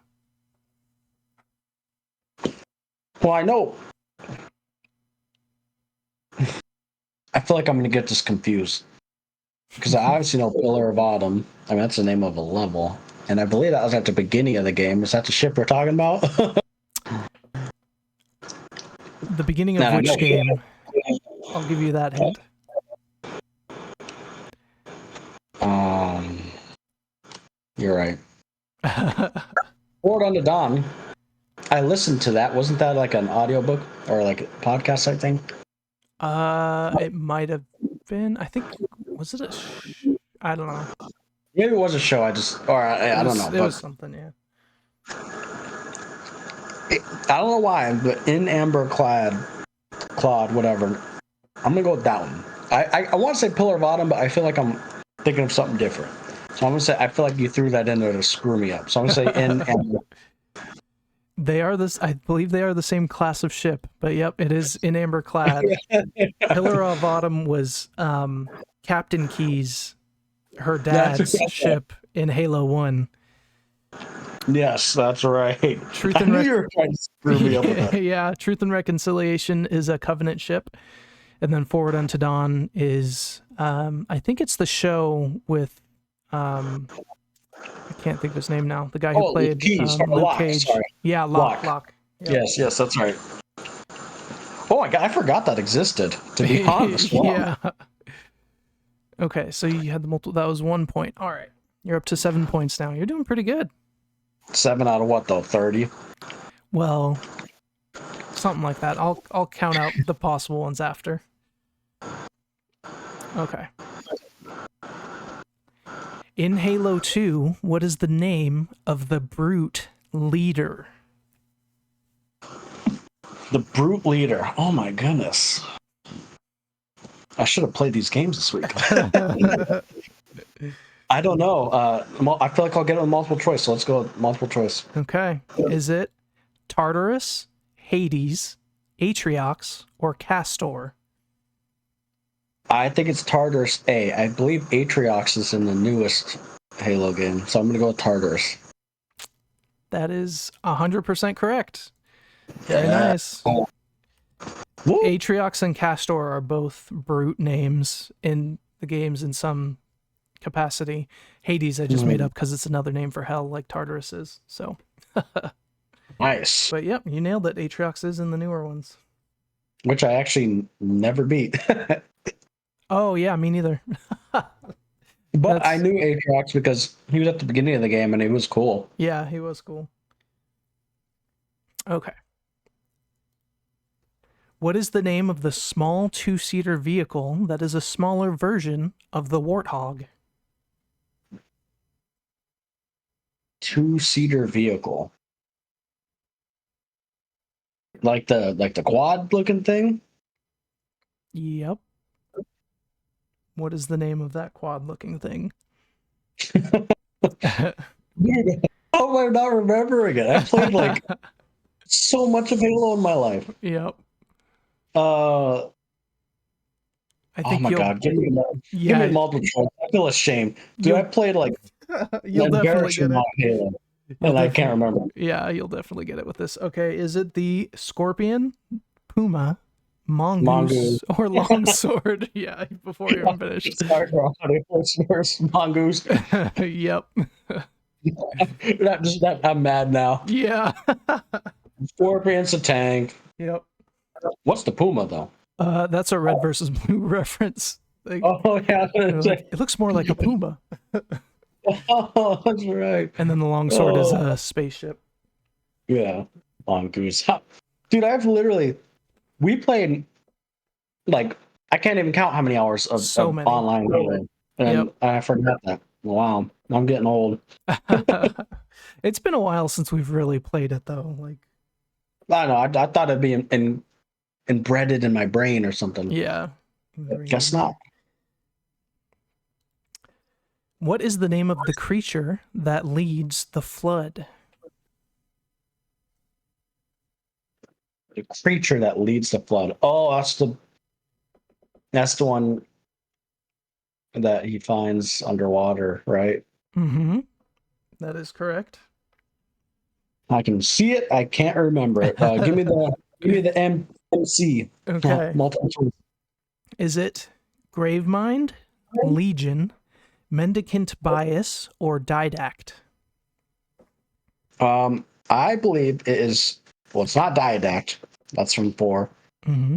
Well, I know. I feel like I'm going to get this confused. Because I obviously know Pillar of Autumn. I mean, that's the name of a level. And I believe that was at the beginning of the game. Is that the ship we're talking about? The beginning of which game? I'll give you that hint. You're right. Forward Unto Dawn. I listened to that. Wasn't that like an audiobook or like a podcast type thing? It might have been. I think, was it I don't know. Maybe it was a show. I don't know. It was something, yeah. I don't know why, but In Amber Clad, Claude, whatever. I'm gonna go with that one. I want to say Pillar of Autumn, but I feel like I'm thinking of something different. So I'm gonna say I feel like you threw that in there to screw me up. So I'm gonna say In Amber. I believe they are the same class of ship, but yep, it is In Amber Clad. Pillar of Autumn was Captain Key's, her dad's ship in Halo 1. Yes, that's right. Truth I and knew you were trying to screw me up with that. Yeah, Truth and Reconciliation is a Covenant ship. And then Forward Unto Dawn is, I think it's the show with, I can't think of his name now. The guy who played Luke Locke, Cage. sorry. Yeah, Locke. Yep. Yes, that's right. Oh my god, I forgot that existed, to be honest. Wow. Yeah. Okay, so you had the multiple. That was 1 point. All right. You're up to 7 points now. You're doing pretty good. 7 out of what, though? 30? Well, something like that. I'll count out the possible ones after. Okay. In Halo 2, what is the name of the brute leader? The brute leader. Oh my goodness. I should have played these games this week. I don't know. I feel like I'll get it with multiple choice, so let's go with multiple choice. Okay. Is it Tartarus, Hades, Atriox, or Castor? I think it's Tartarus A. I believe Atriox is in the newest Halo game, so I'm going to go with Tartarus. That is 100% correct. Very nice. Oh. Atriox and Castor are both brute names in the games in some capacity. Hades I just made up because it's another name for hell, like Tartarus is. So Nice. But yep, you nailed it. Atriox is in the newer ones. Which I actually never beat. Oh yeah, me neither. But I knew Atriox because he was at the beginning of the game and he was cool. Yeah, he was cool. Okay. What is the name of the small two-seater vehicle that is a smaller version of the Warthog? Two-seater vehicle. Like the quad looking thing? Yep. What is the name of that quad looking thing? Dude, how am I not remembering it? I played like so much of Halo in my life. Yep. I think oh my god, give me multiple choice. I feel ashamed. Dude, I played like you'll definitely get it. Halo, and I can't remember. Yeah, you'll definitely get it with this. Okay, is it the Scorpion, Puma, Mongoose, or Longsword? Yeah, before you're finished. Sorry, Mongoose. Yep. I'm mad now. Yeah. Scorpion's a tank. Yep. What's the Puma though? That's a red versus blue reference. Like, oh yeah, it looks more like a Puma. Oh, that's right. And then the longsword is a spaceship. Yeah, Mongoose. Dude, we played like I can't even count how many hours of online gaming, and I forgot that. Wow, I'm getting old. It's been a while since we've really played it though. Like, I know. I thought it'd be embedded in my brain or something. Yeah. Guess not. What is the name of the creature that leads the flood? the creature that leads the flood. Oh, that's the one that he finds underwater, right? Mm-hmm. That is correct. I can see it. I can't remember it. Give me the MC. Okay. Multiple choice. Is it Gravemind, Legion, Mendicant Bias, or Didact? I believe it is. Well, it's not Diadact. That's from 4. Mm-hmm.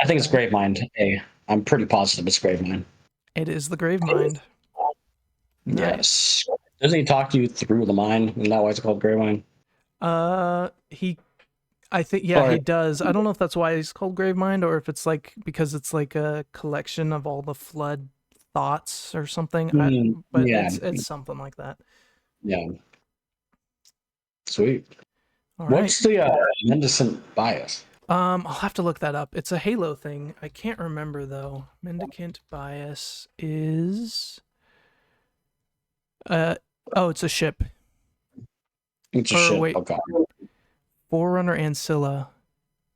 I think it's Okay. Gravemind. Hey, I'm pretty positive it's Gravemind. It is the Gravemind. Nice. Yes. Doesn't he talk to you through the mine? Isn't that why it's called Gravemind? I think, yeah, Or he does. I don't know if that's why he's called Gravemind or if it's like because it's like a collection of all the flood thoughts or something. But yeah, it's something like that. yeah. Sweet. All right. What's the mendicant bias? I'll have to look that up. It's a Halo thing. I can't remember though. Mendicant Bias is oh, it's a ship. It's a Or ship. wait, Okay. Forerunner Ancilla.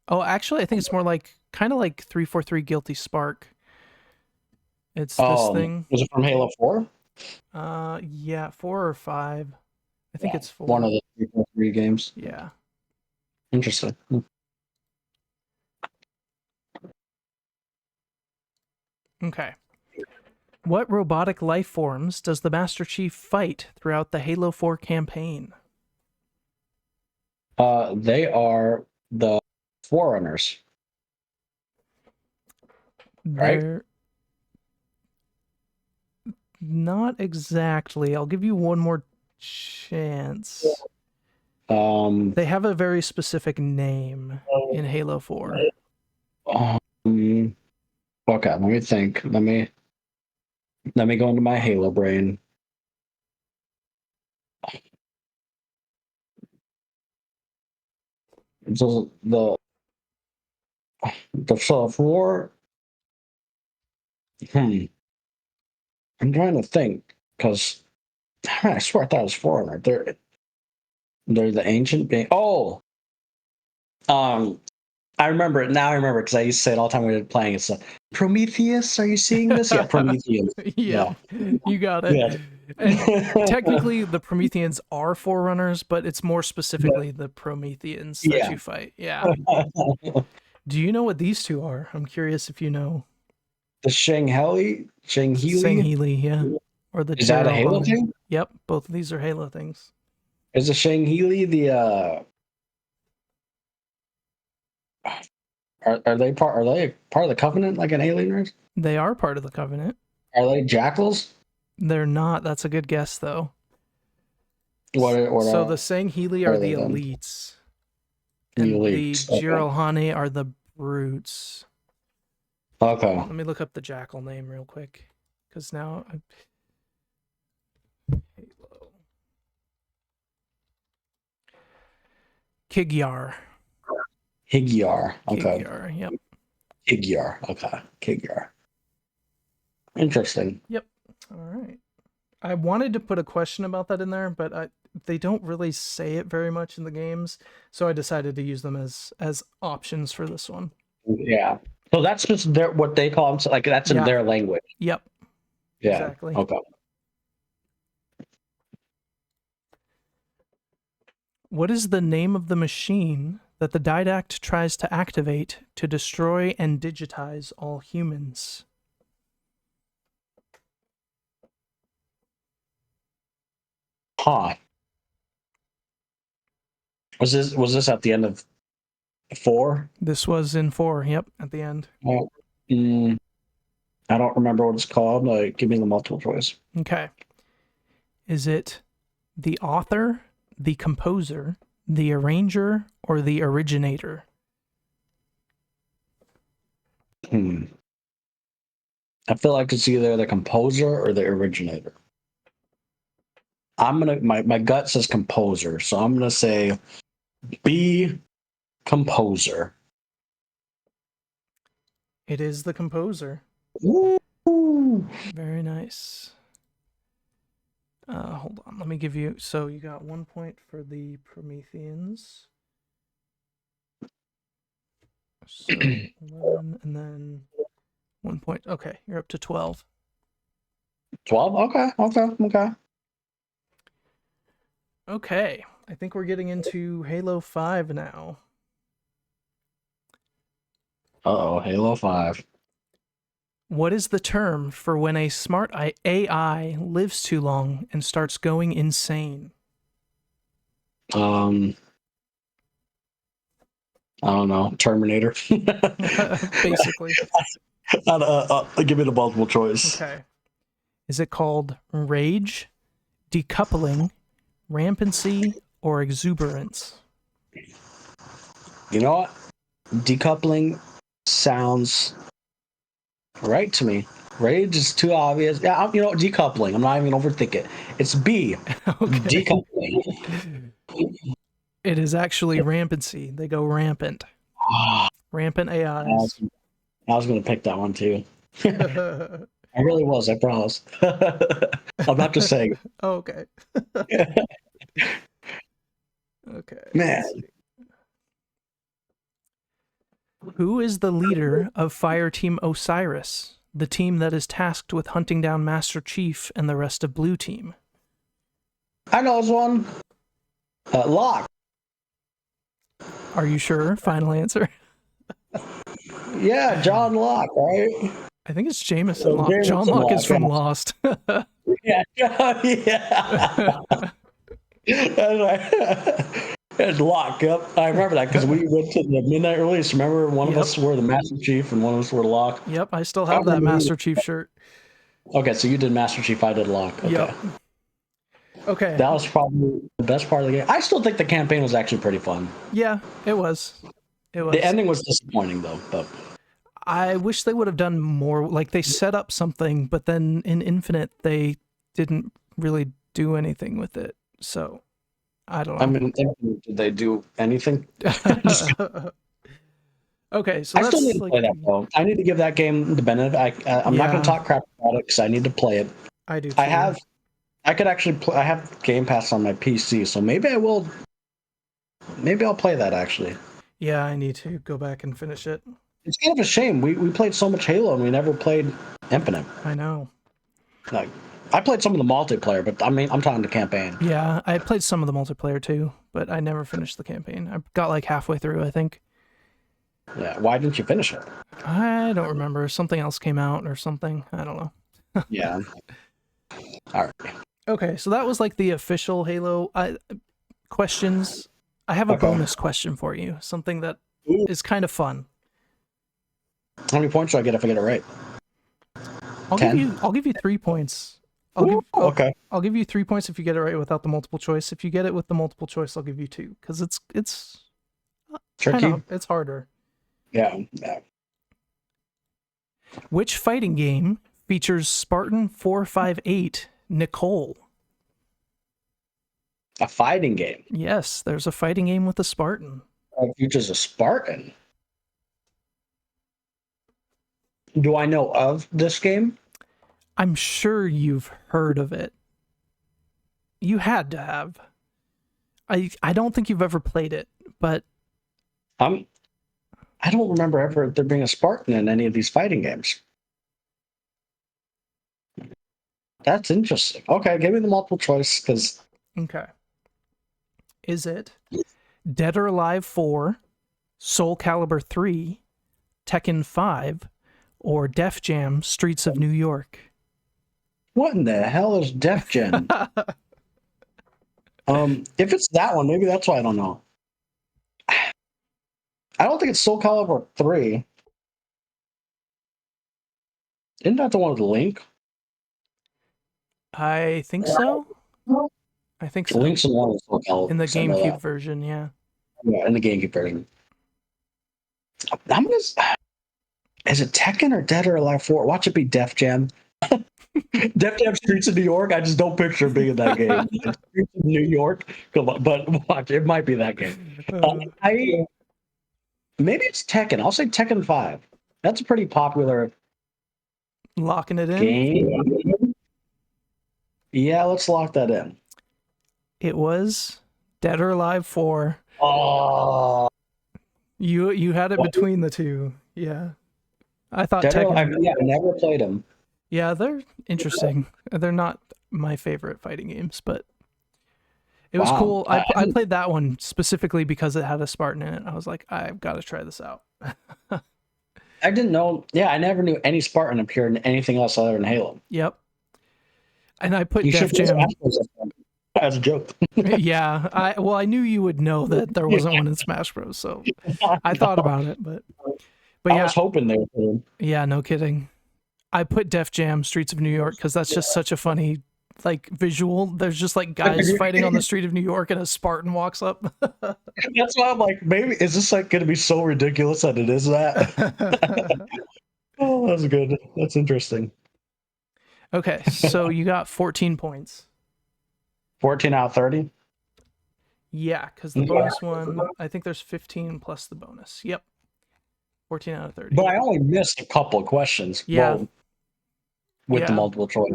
Oh, actually, I think it's more like kind of like 343 Guilty Spark. It's this thing. Was it from Halo 4? Yeah, 4 or 5. I think Yeah. it's One 4. of the 3 games. Yeah. Interesting. Okay. What robotic life forms does the Master Chief fight throughout the Halo 4 campaign? They are the Forerunners, right? They're not exactly. I'll give you one more chance. Um, They have a very specific name in Halo 4. um, okay, let me think. Let me go into my Halo brain. So the four. Hmm. I'm trying to think because I swear I thought it was Foreigner. They're the ancient being. Oh, um, I remember it now. I remember because I used to say it all the time when we were playing. It's Prometheus. Are you seeing this? Yeah, Prometheus. Yep, Yeah, you got it. yeah. And technically, the Prometheans are Forerunners, but it's more specifically the Prometheans that Yeah. you fight. Yeah. Do you know what these two are? I'm curious if you know. The Shang Healy, yeah. Or the Is that a Halo Jerohane. thing? Yep, both of these are Halo things. Is the Shang the are they part of the Covenant like an alien race? They are part of the Covenant. Are they jackals? They're not. That's a good guess, though. What So the Sangheili are are the they then? elites, The and the elites. Okay. Jerohane are the brutes. Okay. Let me look up the jackal name real quick, because now Halo Kigyar. Higyar. Okay. Kigyar. Yep. Higyar. Okay. Kigyar. Interesting. Yep. All right. I wanted to put a question about that in there, but they don't really say it very much in the games, so I decided to use them as options for this one. Yeah. So that's just what they call them. So like that's in Yeah. their language. Yep. Yeah. Exactly. Okay. What is the name of the machine that the Didact tries to activate to destroy and digitize all humans? Huh. Was this at the end of 4? This was in 4. Yep, at the end. Oh, I don't remember what it's called. Give me the multiple choice. Okay. Is it the author, the composer, the arranger, or the originator? Hmm. I feel like it's either the composer or the originator. My gut says composer, so I'm gonna say B composer. It is the composer. Woo! Very nice. Hold on. Let me give you. So you got 1 point for the Prometheans. So 11 and then 1 point. Okay, you're up to 12. 12? Okay. Okay, I think we're getting into Halo 5 now. Uh-oh, Halo 5. What is the term for when a smart AI lives too long and starts going insane? I don't know. Terminator. Basically. Give me the multiple choice. Okay. Is it called rage, decoupling, rampancy, or exuberance? You know what? Decoupling sounds right to me. Rage is too obvious. Yeah, you know, decoupling. I'm not even gonna overthink it. It's B. Okay. Decoupling. It is actually rampancy. They go rampant. Rampant AIs. I was gonna pick that one too. I really was. I promise. I'm not just saying. Okay. Okay. Man, Let's see. Who is the leader of Fire Team Osiris, the team that is tasked with hunting down Master Chief and the rest of Blue Team? I know this one. Locke. Are you sure? Final answer. Yeah, John Locke, right? I think it's Jameson Locke. Jameson John Locke is Locke, from yeah. Lost. Yeah, yeah. That's right. It's Locke. Yep, I remember that because we went to the midnight release. Remember, one of us were the Master Chief and one of us were Locke. Yep, I still have that Master Chief shirt. Okay, so you did Master Chief, I did Locke. Okay. Yep. Okay. That was probably the best part of the game. I still think the campaign was actually pretty fun. Yeah, it was. It was. The ending was disappointing though, but I wish they would have done more. Like, they set up something, but then in Infinite, they didn't really do anything with it. So, I don't know. I mean, did they do anything? Okay, so I still need to play that though. I need to give that game the benefit. I'm not going to talk crap about it because I need to play it. I do too. I could actually play. I have Game Pass on my PC, so maybe I will. Maybe I'll play that actually. Yeah, I need to go back and finish it. It's kind of a shame. We played so much Halo and we never played Infinite. I know. Like, I played some of the multiplayer, but I mean, I'm talking the campaign. Yeah, I played some of the multiplayer too, but I never finished the campaign. I got like halfway through, I think. Yeah, why didn't you finish it? I don't remember. Something else came out or something. I don't know. Yeah. All right. Okay, so that was like the official Halo questions. I have a bonus question for you. Something that is kind of fun. How many points do I get if I get it right? I'll give you 3 points. I'll give you 3 points if you get it right without the multiple choice. If you get it with the multiple choice, I'll give you 2 because it's tricky. It's harder. Yeah. Which fighting game features Spartan 458 Nicole? A fighting game. Yes, there's a fighting game with a Spartan. Features a Spartan. Do I know of this game? I'm sure you've heard of it. You had to have. I don't think you've ever played it, but I don't remember ever there being a Spartan in any of these fighting games. That's interesting. Okay, give me the multiple choice because. Okay. Is it Dead or Alive 4, Soul Calibur 3, Tekken 5, or Def Jam Streets of New York? What in the hell is Def Jam? If it's that one, maybe that's why I don't know. I don't think it's Soul Calibur 3. Isn't that the one with Link? I think so. I think so. Link's the one with Soul Calibur. In the GameCube version, yeah. Yeah, in the GameCube version. Is it Tekken or Dead or Alive 4? Watch it be Def Jam. Def Jam Streets of New York. I just don't picture being in that game. Streets of New York. Come on, but watch, it might be that game. Maybe it's Tekken. I'll say Tekken 5. That's a pretty popular locking it in game. Yeah, let's lock that in. It was Dead or Alive 4. Oh, You had it between the two. Yeah. I thought Tekken. I never played them. Yeah, they're interesting. They're not my favorite fighting games, but it was cool. I played that one specifically because it had a Spartan in it. I was like, I've got to try this out. I didn't know. Yeah, I never knew any Spartan appeared in anything else other than Halo. Yep. And I put You Def should play Jam. Smash Bros. As a joke. Yeah, I knew you would know that there wasn't one in Smash Bros. So I thought about it, but I yeah, was hoping they would. yeah, no kidding. I put Def Jam Streets of New York because that's just such a funny like visual. There's just like guys fighting on the street of New York and a Spartan walks up. That's why I'm like, maybe is this like going to be so ridiculous that it is that? Oh, that's good. That's interesting. Okay, so you got 14 points. 14 out of 30? Yeah, because the bonus one, I think there's 15 plus the bonus. Yep. 14 out of 30. But I only missed a couple of questions. Yeah. Well, with the multiple choice.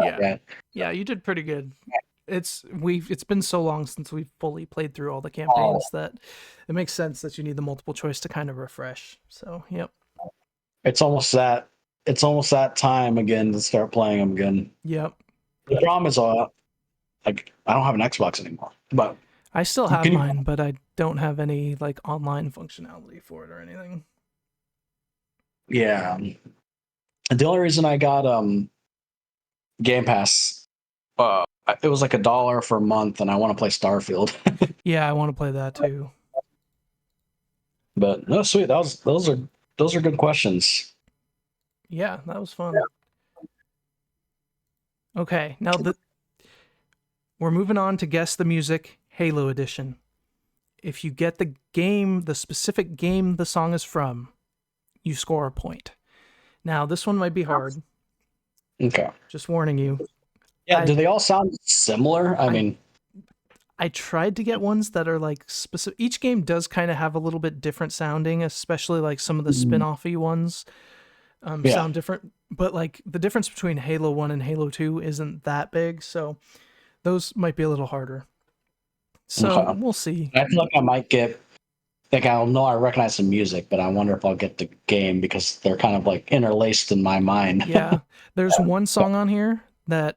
Yeah, you did pretty good. It's been so long since we've fully played through all the campaigns that it makes sense that you need the multiple choice to kind of refresh. So, yep. It's almost that time again to start playing them again. Yep. The problem is like I don't have an Xbox anymore. But I still have mine, but I don't have any like online functionality for it or anything. Yeah. And the only reason I got Game Pass, it was like $1 for a month, and I want to play Starfield. Yeah, I want to play that too. But no, sweet. Those are good questions. Yeah, that was fun. Okay, now we're moving on to Guess the Music Halo Edition. If you get the specific game the song is from, you score a point. Now, this one might be hard. Okay. Just warning you. Yeah, do they all sound similar? I mean, I tried to get ones that are like specific. Each game does kind of have a little bit different sounding, especially like some of the spin-offy ones sound different. But like the difference between Halo 1 and Halo 2 isn't that big, so those might be a little harder. So we'll see. I feel like I might get, like, I'll know I recognize the music, but I wonder if I'll get the game because they're kind of like interlaced in my mind. Yeah. There's one song on here that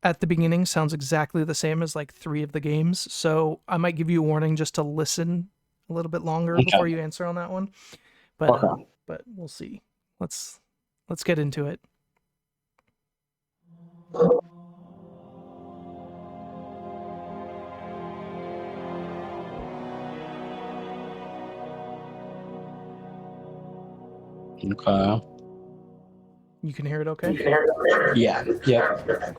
at the beginning sounds exactly the same as like 3 of the games. So I might give you a warning just to listen a little bit longer before you answer on that one. But but we'll see. Let's get into it. Okay. You can hear it okay? Yeah. Yep.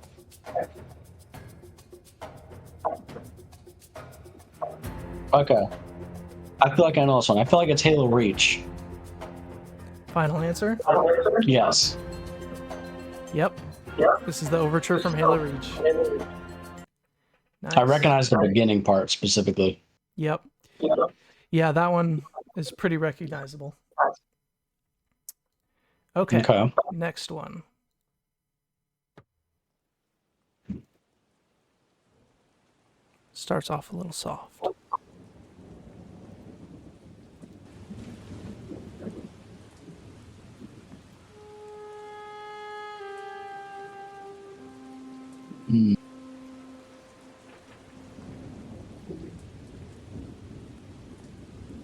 Okay. I feel like I know this one. I feel like it's Halo Reach. Final answer? Yes. Yep. This is the overture from Halo Reach. Nice. I recognize the beginning part specifically. Yep. Yeah, that one is pretty recognizable. Okay. Next one. Starts off a little soft.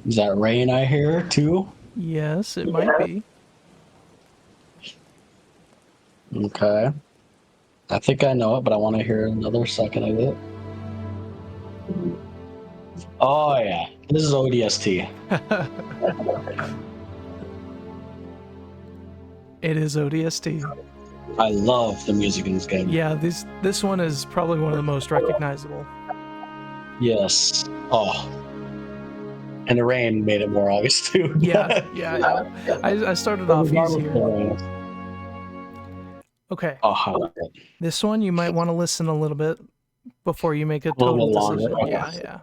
Is that rain I hear too? Yes, it might be. Okay. I think I know it, but I want to hear another second of it. Oh yeah, this is ODST. It is ODST. I love the music in this game. Yeah, this one is probably one of the most recognizable. Yes. Oh. And the rain made it more obvious too. Yeah. I started off easier. Okay. Oh, this one you might want to listen a little bit before you make a total decision. Okay. Yeah.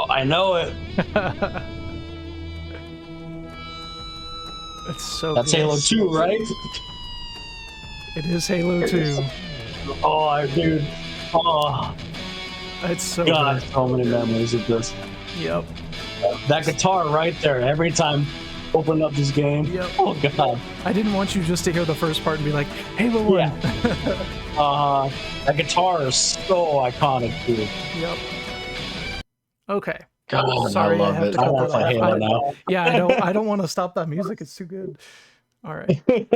I know it. It's so That's good. Halo 2, right? It is Halo 2. Oh, dude. Oh, It's so God, good. so many memories of this. Yep. That guitar right there, every time open up this game. Yep. Oh, God. I didn't want you just to hear the first part and be like, Halo 1. Yeah. That guitar is so iconic, dude. Yep. Okay. God, Sorry, I have to cut I want that that Halo off. now. Yeah, I don't want to stop that music. It's too good. All right. Okay.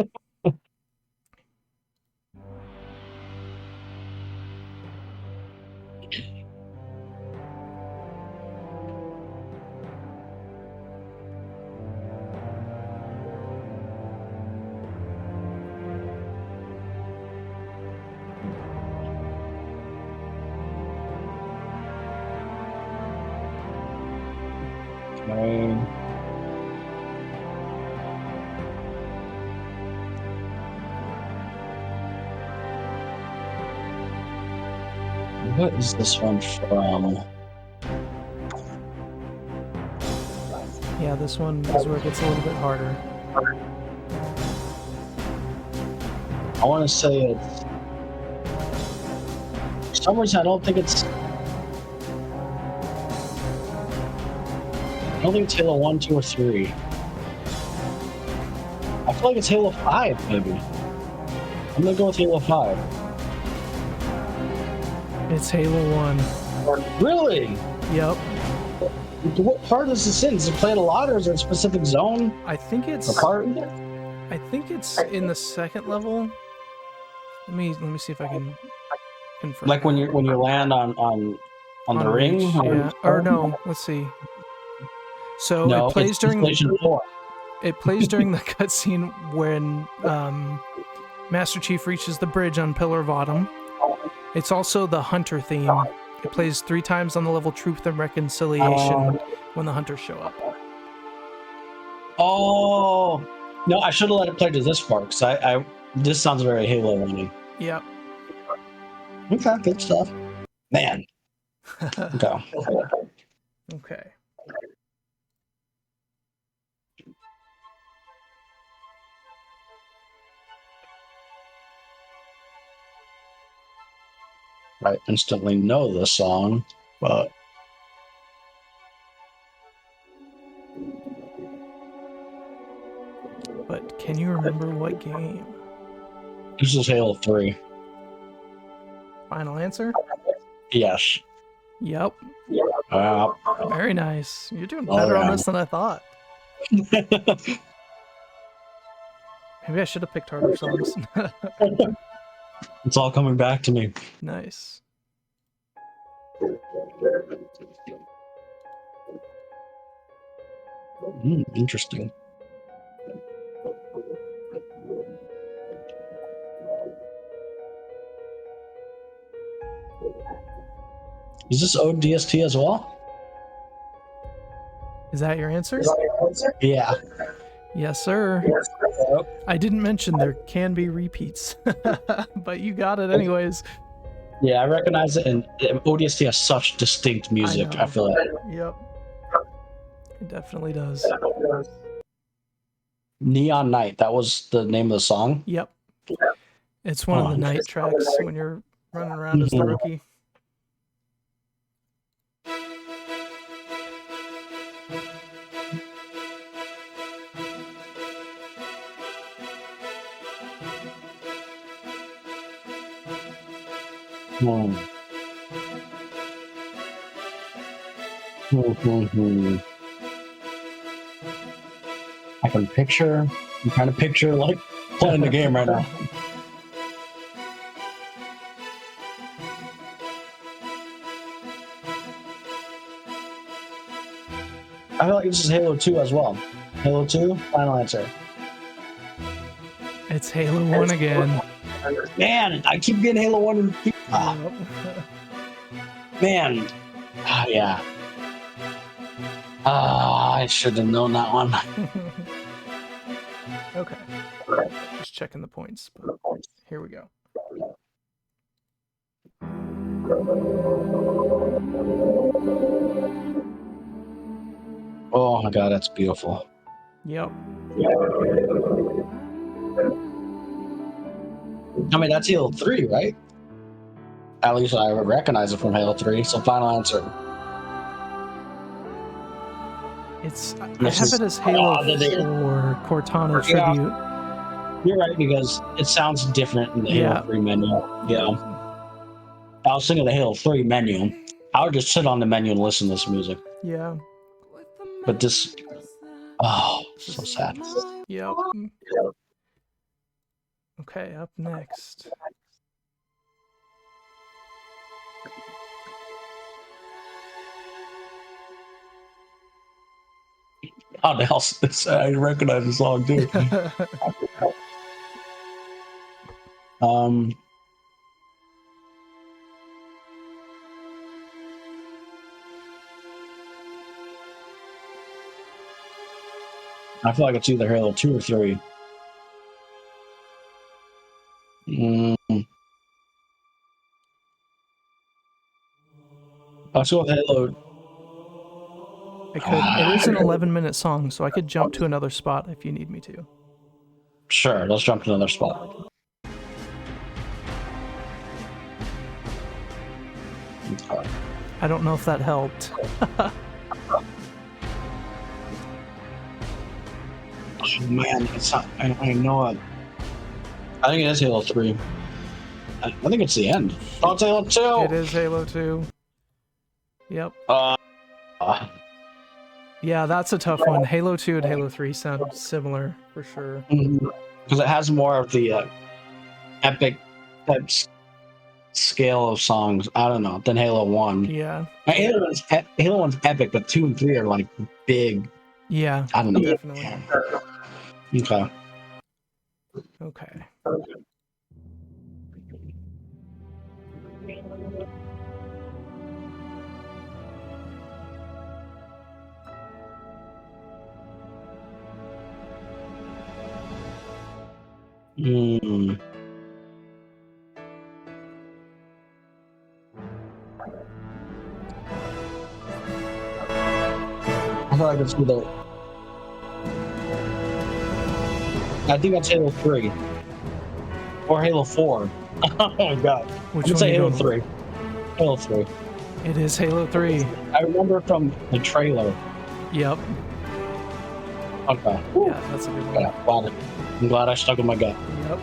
What is this one from? Yeah, this one is where it gets a little bit harder. I want to say it's. For some reason, I don't think it's Halo 1, 2, or 3. I feel like it's Halo 5, maybe. I'm gonna go with Halo 5. It's Halo 1. Really? Yep. What part is this in? Is it played a lot, or is there a specific zone I think or it's part? in the second level. Let me see if I can confirm. Like when you land on the ring? Reach, yeah. Or no, let's see. So No, it plays it's during PlayStation 4. it plays during the cutscene when Master Chief reaches the bridge on Pillar of Autumn. It's also the Hunter theme. It plays 3 times on the level Truth and Reconciliation when the Hunters show up. Oh no! I should have let it play to this part because I this sounds very Halo 1. Yep. Okay, good stuff. Man. Okay. Okay. I instantly know this song, but But can you remember what game? this is Halo 3. Final answer? Yes. Yep. Uh, Very nice. You're doing better on this than I thought. Maybe I should have picked harder songs. It's all coming back to me. Nice. Interesting. Is this ODST as well? Is that your answer? Yeah. Yes, sir. Yep. I didn't mention there can be repeats, but you got it anyways. Yeah, I recognize it, and ODST has such distinct music. I feel like. Yep. It definitely does. Neon Night. That was the name of the song. Yep. It's one of the night tracks when you're running around as the rookie. I'm trying to picture like playing the game right now. I feel like this is Halo 2 as well. Halo 2, final answer. It's Halo 1 again. Man, I keep getting Halo 1 and man. Yeah. I should have known that one. Okay. Just checking the points. But here we go. Oh my god, that's beautiful. Yep. I mean, that's Halo 3, right? At least I recognize it from Halo 3. So final answer. I have it as Halo 4 Cortana tribute. You're right, because it sounds different in the Halo 3 menu. Yeah. I was thinking of the Halo 3 menu. I would just sit on the menu and listen to this music. Yeah. But this, oh, so sad. Yep. Okay, up next. Oh, the hell, I recognize the song too. I feel like it's either Halo 2 or 3. Let's go with Halo. I could. It is an 11-minute song, so I could jump to another spot if you need me to. Sure, let's jump to another spot. I don't know if that helped. Oh man, it's not, I know it. I think it is Halo 3. I think it's the end. Oh, it's Halo 2! It is Halo 2. Yep. Yeah, that's a tough one. Halo 2 and Halo 3 sound similar, for sure. Because it has more of the epic type scale of songs, I don't know, than Halo 1. Yeah. Halo 1's epic, but 2 and 3 are like big. Yeah, I don't know. definitely. Okay. Okay. I feel like it's either. I think that's Halo 3 or Halo 4. Oh my god! Which Let's one say you Halo going 3. Halo 3. It is Halo 3. I remember from the trailer. Yep. Okay. Yeah, that's a good one. Yeah, I'm glad I stuck with my gut. Yep.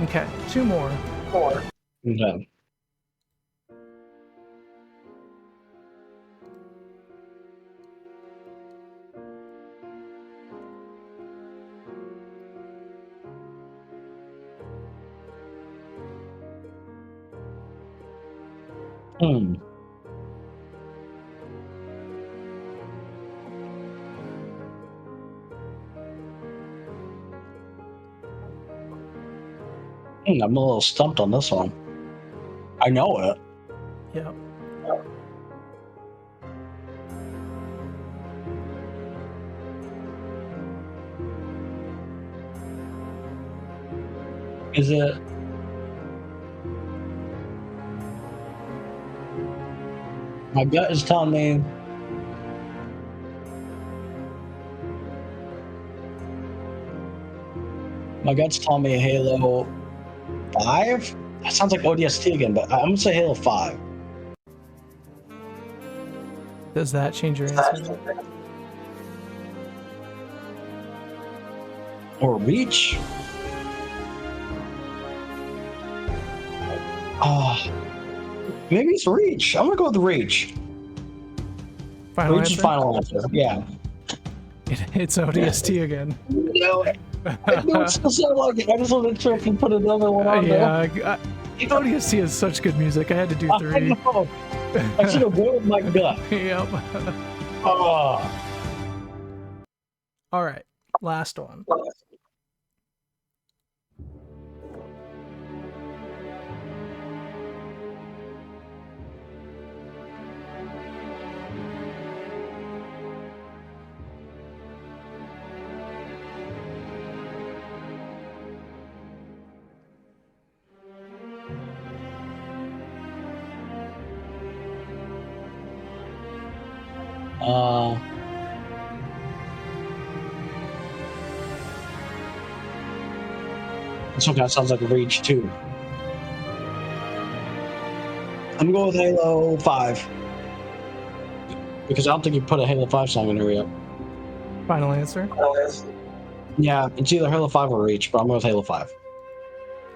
Okay, 2 more. Okay. I'm a little stumped on this one. I know it. Yep. Is it? My gut is telling me. My gut's telling me Halo 5? That sounds like ODST again, but I'm gonna say Halo 5. Does that change your answer? Or Reach? Oh, maybe it's Reach. I'm gonna go with Reach. Final Reach is answer? final answer. Yeah. It's ODST again. No, I knew it still sounded like it. I just wanted to check and put another one on there. Yeah, ODST is such good music. I had to do 3. I know. I should have went with my gut. Yep. Oh. All right, last one. Uh, this one kind of sounds like Reach too. I'm going with Halo 5. Because I don't think you put a Halo 5 song in here yet. Final answer? Yeah, it's either Halo 5 or Reach, but I'm going with Halo 5.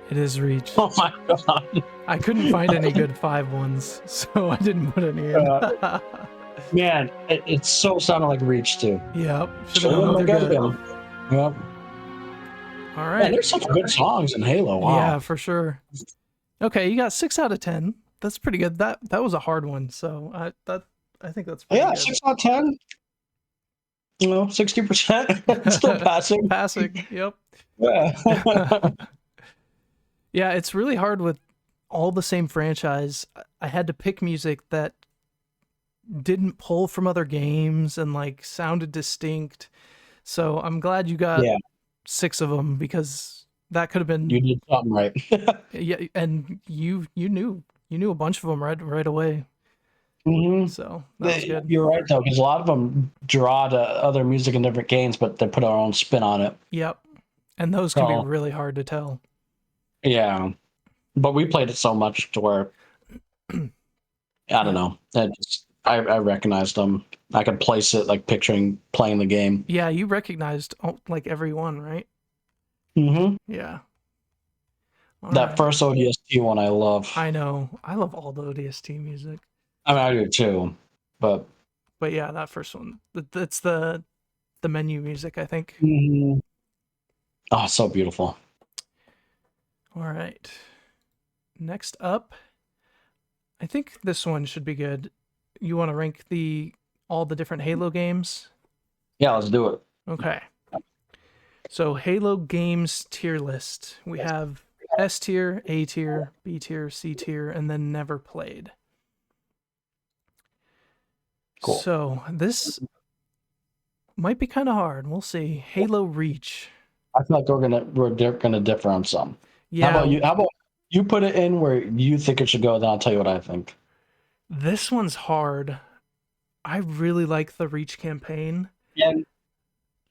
It is Reach. Oh my god. I couldn't find any good 5 ones, so I didn't put any in. Man, it so sounded like Reach too. Yep. Should have gone with your gut. Yep. All right. Man, there's some good songs in Halo. Wow. Yeah, for sure. Okay, you got 6 out of 10. That's pretty good. That was a hard one, so I think that's pretty good. 6 out of 10. 60%. Still passing. Passing. Yep. Yeah. Yeah, it's really hard with all the same franchise. I had to pick music that didn't pull from other games and like sounded distinct. So I'm glad you got 6 of them, because that could have been, you did something right. Yeah, and you knew a bunch of them right away. Mm-hmm. So that was good. You're right though, because a lot of them draw to other music in different games, but they put our own spin on it. Yep, and those can be really hard to tell. Yeah, but we played it so much to where I don't know. I recognized them. I could place it like picturing playing the game. Yeah, you recognized like every one, right? Mm-hmm. Yeah. That first ODST one I love. I know. I love all the ODST music. I mean, I do too, but yeah, that first one. That's the menu music, I think. Mm-hmm. Oh, so beautiful. All right. Next up, I think this one should be good. You want to rank all the different Halo games? Yeah, let's do it. Okay. So Halo games tier list. We have S tier, A tier, B tier, C tier, and then never played. Cool. So this might be kind of hard. We'll see. Halo Reach. I feel like we're gonna differ on some. Yeah. How about you put it in where you think it should go, then I'll tell you what I think. This one's hard. I really like the Reach campaign.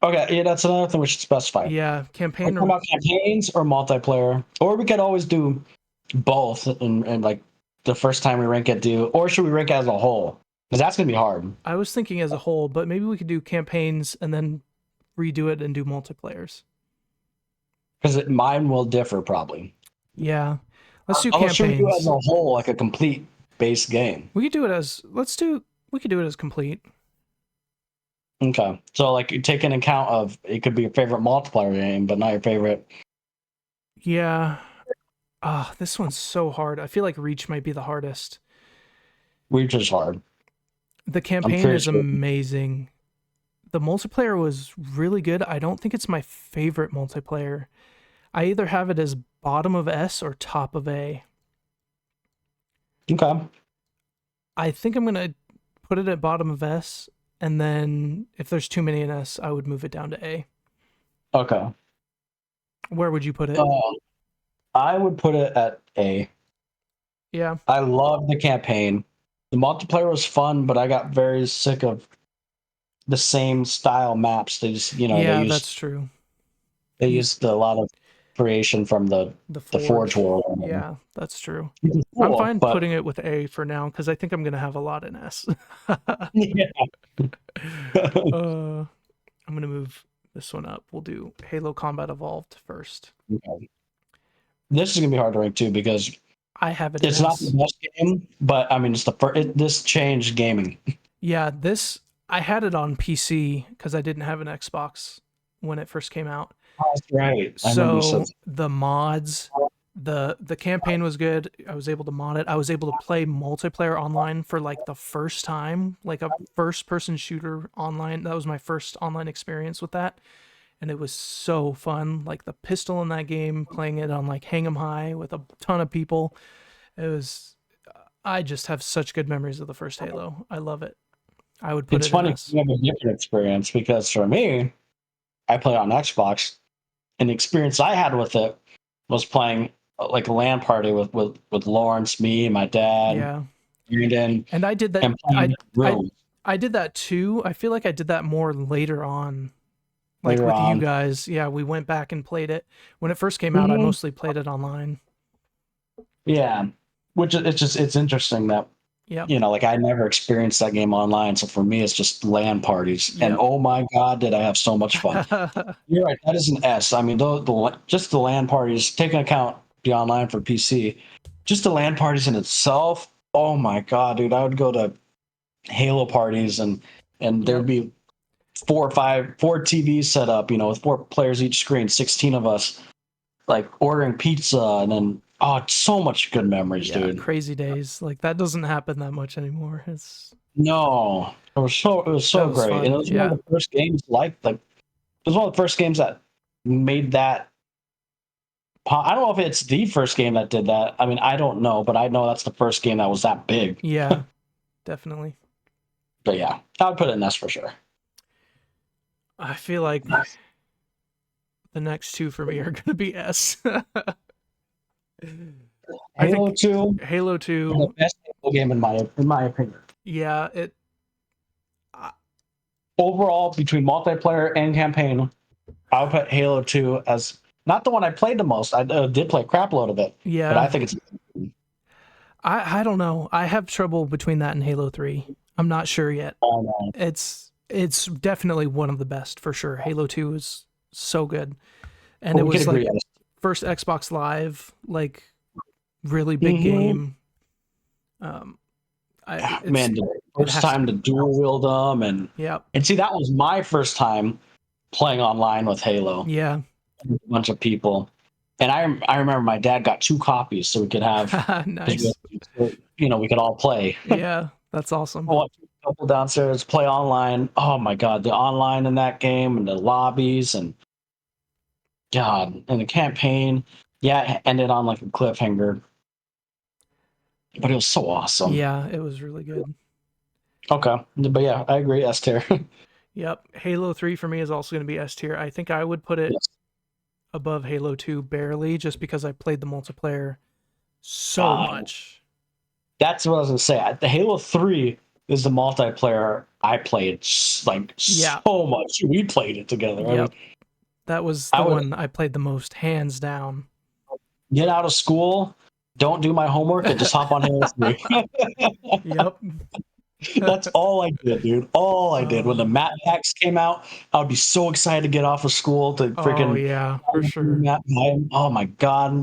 Okay, that's another thing we should specify. Yeah, campaign. About campaigns or multiplayer, or we could always do both, and like the first time we rank it, or should we rank it as a whole? Because that's gonna be hard. I was thinking as a whole, but maybe we could do campaigns and then redo it and do multiplayers. Because mine will differ probably. Yeah, let's do campaigns. Should we do it as a whole, like a complete base game? We could do it as we could do it as complete. Okay, so like you take into account of it could be your favorite multiplayer game, but not your favorite. Yeah. This one's so hard. I feel like Reach might be the hardest. Reach is hard. The campaign is amazing. The multiplayer was really good. I don't think it's my favorite multiplayer. I either have it as bottom of S or top of A. Okay. I think I'm going to put it at bottom of S, and then if there's too many in S, I would move it down to A. Okay. Where would you put it? I would put it at A. Yeah. I love the campaign. The multiplayer was fun, but I got very sick of the same style maps. They just, that's true. They used a lot of creation from the Forge world. Yeah, that's true. Cool, I'm fine putting it with A for now, because I think I'm going to have a lot in S. Yeah. I'm going to move this one up. We'll do Halo Combat Evolved first. Okay. This is going to be hard to rank too, because I have it. It's not the best game, but I mean, it's this changed gaming. Yeah, I had it on PC because I didn't have an Xbox when it first came out. Oh, that's right. So the mods, the campaign was good. I was able to mod it. I was able to play multiplayer online for like the first time, like a first-person shooter online. That was my first online experience with that, and it was so fun. Like the pistol in that game, playing it on like Hang 'em High with a ton of people. I just have such good memories of the first Halo. I love it. I would put it. It's funny you have a different experience, because for me, I play on Xbox, and the experience I had with it was playing like a LAN party with Lawrence, me, my dad, yeah, Brandon, and I did that. I did that too. I feel like I did that more later on, like later with you on. guys. Yeah, we went back and played it. When it first came out, I Mhm. mostly played it online. Yeah, which it's interesting that Yep. like I never experienced that game online, so for me it's just LAN parties, and Yep. oh my god, did I have so much fun! You're right, that is an S. I mean, just the LAN parties, taking account the online for PC, just the LAN parties in itself. Oh my god, dude, I would go to Halo parties and Yep. there'd be four TVs set up, with 4 players each screen, 16 of us, like ordering pizza, and then so much good memories, Yeah, dude. crazy days. Like that doesn't happen that much anymore. No, it was so That was great, and it fun. was one Yeah. of the first games it was one of the first games that made that. I don't know if it's the first game that did that. I mean, I don't know, but I know that's the first game that was that big. Yeah, definitely. But yeah, I would put it in S for sure. I feel like the next two for me are going to be S. I Halo think 2, Halo the 2, best Halo game in my opinion. yeah, it Overall, between multiplayer and campaign, I would put Halo 2 as not the one I played the most. I did play a crap load of it, but I yeah, think it's. I don't know. I have trouble between that and Halo 3. I'm not sure yet. Um, It's definitely one of the best for sure. Halo 2 is so good. And but it we could was agree like on this. first Xbox Live, like really big Mhm. game. Um Man, the it first has to time to be. dual wield them, and Yeah. and see that was my first time playing online with Halo Yeah. with a bunch of people, and I remember my dad got 2 copies so we could have because Nice. we could all play. Yeah, that's I awesome. want a couple downstairs play online. Oh my god, the online in that game and the lobbies and God and the campaign. Yeah, it ended on like a cliffhanger, but it was so awesome. Yeah, it was really good. Okay, but yeah, I agree. S tier. Yep. Halo 3 for me is also going to be S tier. I think I would put it Yes. above Halo 2 barely just because I played the multiplayer so Uh, much. that's what I was gonna say. The Halo 3 is the multiplayer I played like Yeah. so much. We played it together. I mean, Yep. That was I the would one I played the most, hands down. get out of school, don't do my homework, and just hop on Halo 3. Yep. That's all I did, dude. All I did. When the uh, map packs came out, I would be so excited to get off of school to oh, freaking yeah, for sure. map. Oh my god,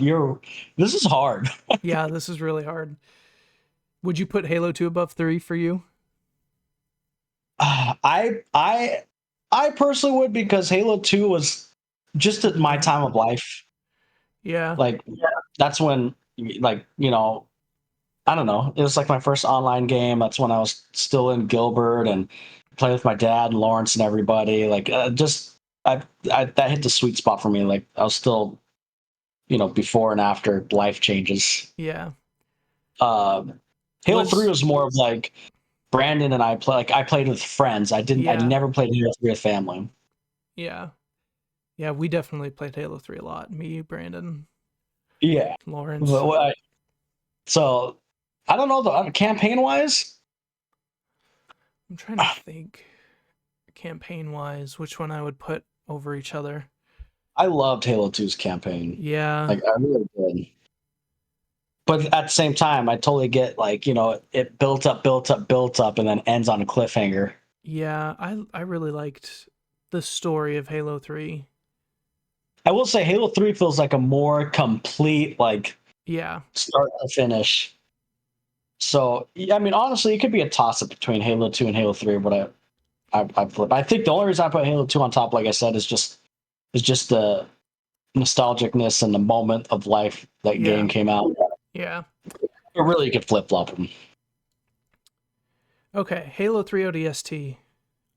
this is hard. Yeah, this is really hard. Would you put Halo 2 above 3 for you? I I I personally would because Halo 2 was just at my Yeah. time of life. Yeah. Like that's when like I don't know. It was like my first online game. That's when I was still in Gilbert and playing with my dad and Lawrence and everybody. Like just I that hit the sweet spot for me. Like I was still before and after life changes. Yeah. Um, Halo 3 Was was more of like Brandon and I play. Like I played with friends. I yeah. never played Halo 3 with family. Yeah. Yeah, we definitely played Halo 3 a lot. Me, Brandon, Yeah. Lawrence. So I don't know the campaign wise. I'm trying to think campaign wise which one I would put over each other. I loved Halo 2's campaign. Yeah. Like I really did. But at the same time, I totally get like it built up, built up, built up, and then ends on a cliffhanger. Yeah, I really liked the story of Halo 3. I will say Halo 3 feels like a more complete like Yeah. start to finish. So yeah, I mean, honestly, it could be a toss up between Halo 2 and Halo 3, but I flip. I think the only reason I put Halo 2 on top, like I said, is just the nostalgicness and the moment of life that game Yeah. came out. Yeah. But really, you could flip flop them. Okay, Halo 3 ODST.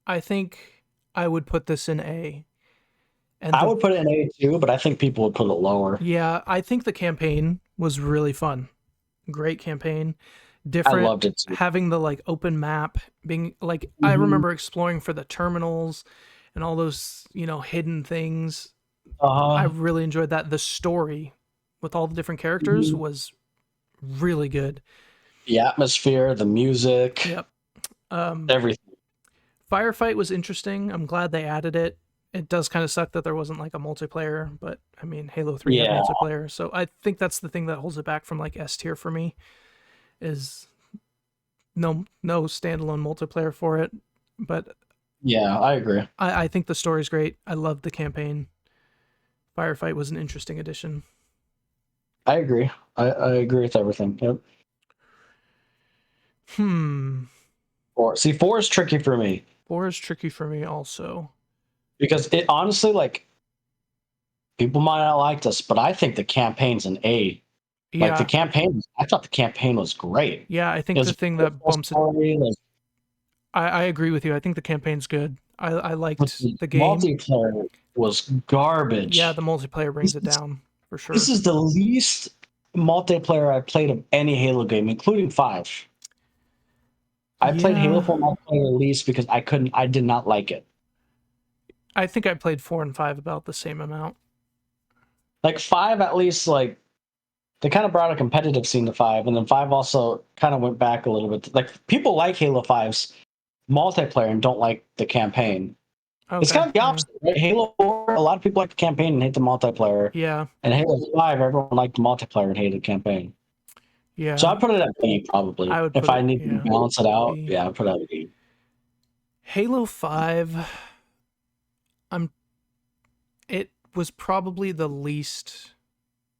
I think I would put this in A. And I the would put it in A too, but I think people would put it lower. yeah, I think the campaign was really fun. Great campaign. I Different, loved it too. having the like open map being like I Mm-hmm. remember exploring for the terminals and all those, hidden things. I Uh-huh. really enjoyed that. The story with all the different characters Mhm. was really good. The atmosphere, the music, Yep. Um everything. Firefight was interesting. I'm glad they added it. It does kind of suck that there wasn't like a multiplayer, but I mean, Halo 3 had Yeah, multiplayer, so I think that's the thing that holds it back from like S tier for me is no standalone multiplayer for it. But yeah, I agree. I think the story's great. I loved the campaign. Firefight was an interesting addition. I agree. I agree with everything. Yep. Hmm. Four is tricky for me 4 is tricky for me also. because it honestly, like, people might not like this, but I think the campaign's an A. Like the Yeah. campaign, I thought the campaign was great. Yeah, I It think was the a thing that beautiful bumps it story. Like, I agree with you. I think the campaign's good. I but liked the the game. multiplayer was Yeah, garbage. the multiplayer This brings it is, down for this sure. is the least multiplayer I've played of any Halo game, including 5. I played Halo Yeah. 4 multiplayer least because I did not like it. I think I played 4 and 5 about the same amount. Like 5, at least, like, they kind of brought a competitive scene to 5, and then 5 also kind of went back a little bit. Like, people like Halo 5's multiplayer and don't like the campaign. It's Okay. kind of the Yeah. opposite, right? Halo 4, a lot of people like the campaign and hate the multiplayer. Yeah. And Halo 5, everyone liked the multiplayer and hated the campaign. So Yeah. I'd put it at B, probably. I would If put I it, need to yeah. balance it out, B. yeah, I'd put it at B. Halo 5, I'm it was probably the least,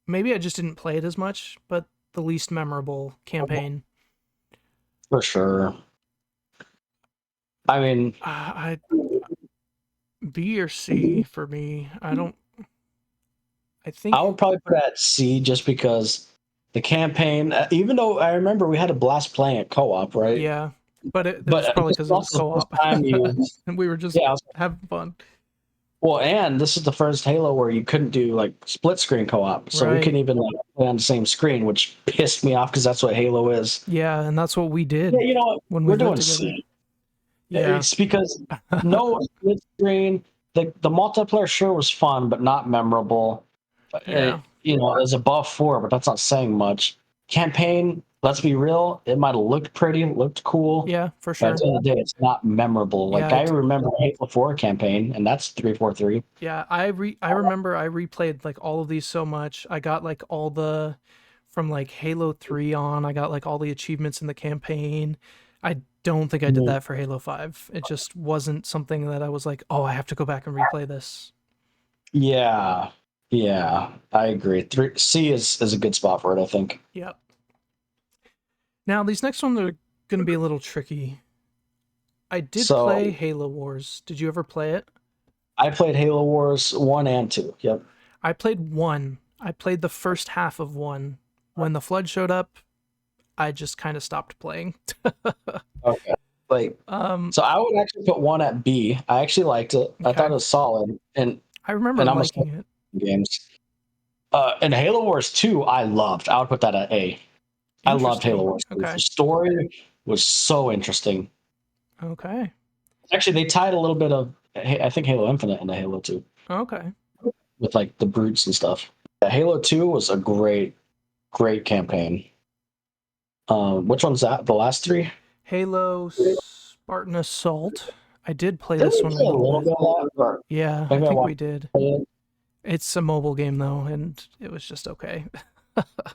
maybe I just didn't play it as much, but the least memorable campaign. For sure. I mean, I B or C for me. I I think would probably put it at C just because the campaign, even though I remember we had a blast playing at co-op, right? yeah, but it But was probably this is because it was also the first co-op, time you, and we were just yeah, having fun. well, and this is the first Halo where you couldn't do like split screen co-op, so we couldn't Right. even like play on the same screen, which pissed me off because that's what Halo is. Yeah, and that's what we Yeah, did you know what? when we We're lived doing together. C. Yeah. It's because no split screen. The multiplayer sure was fun, but not memorable. Yeah. You know, it was above 4, but that's not saying much. Campaign, let's be real, it might have looked pretty, looked cool, Yeah, for but at sure. the end of the day, it's not memorable. Yeah, Like I remember Halo 4 campaign, and that's 343. yeah, I remember I replayed like all of these so much. I got like all the from like Halo 3 on, I got like all the achievements in the campaign. I don't think I did Mhm. that for Halo 5. It just wasn't something that I was like, "Oh, I have to go back and replay this." Yeah, yeah, I agree. C is a good spot for it, I think. Yep. Now, these next ones are going to be a little tricky. I did play So Halo Wars. Did you ever play it? I played Halo Wars 1 and 2. Yep. I played 1. I played the first half of 1. When the flood showed up, I just kind of stopped playing. Okay. Like, um so I would actually put 1 at B. I actually liked it. I thought okay. it was solid, I remember and I'm a liking it. games. And Halo Wars 2, I loved. I would put that at A. I loved Halo Interesting. Wars 2. The Okay. story was so interesting. Okay. Actually, they tied a little bit of, I think, Halo Infinite into Halo 2 Okay. with like the brutes and stuff. Yeah, Halo 2 was a great campaign. Which one's that? The last three? Halo Spartan Assault. I did play Didn't this we one a play a little little bit. bit of that? Or Yeah, I maybe I think watched we did. it. It's a mobile game though, and it was just okay.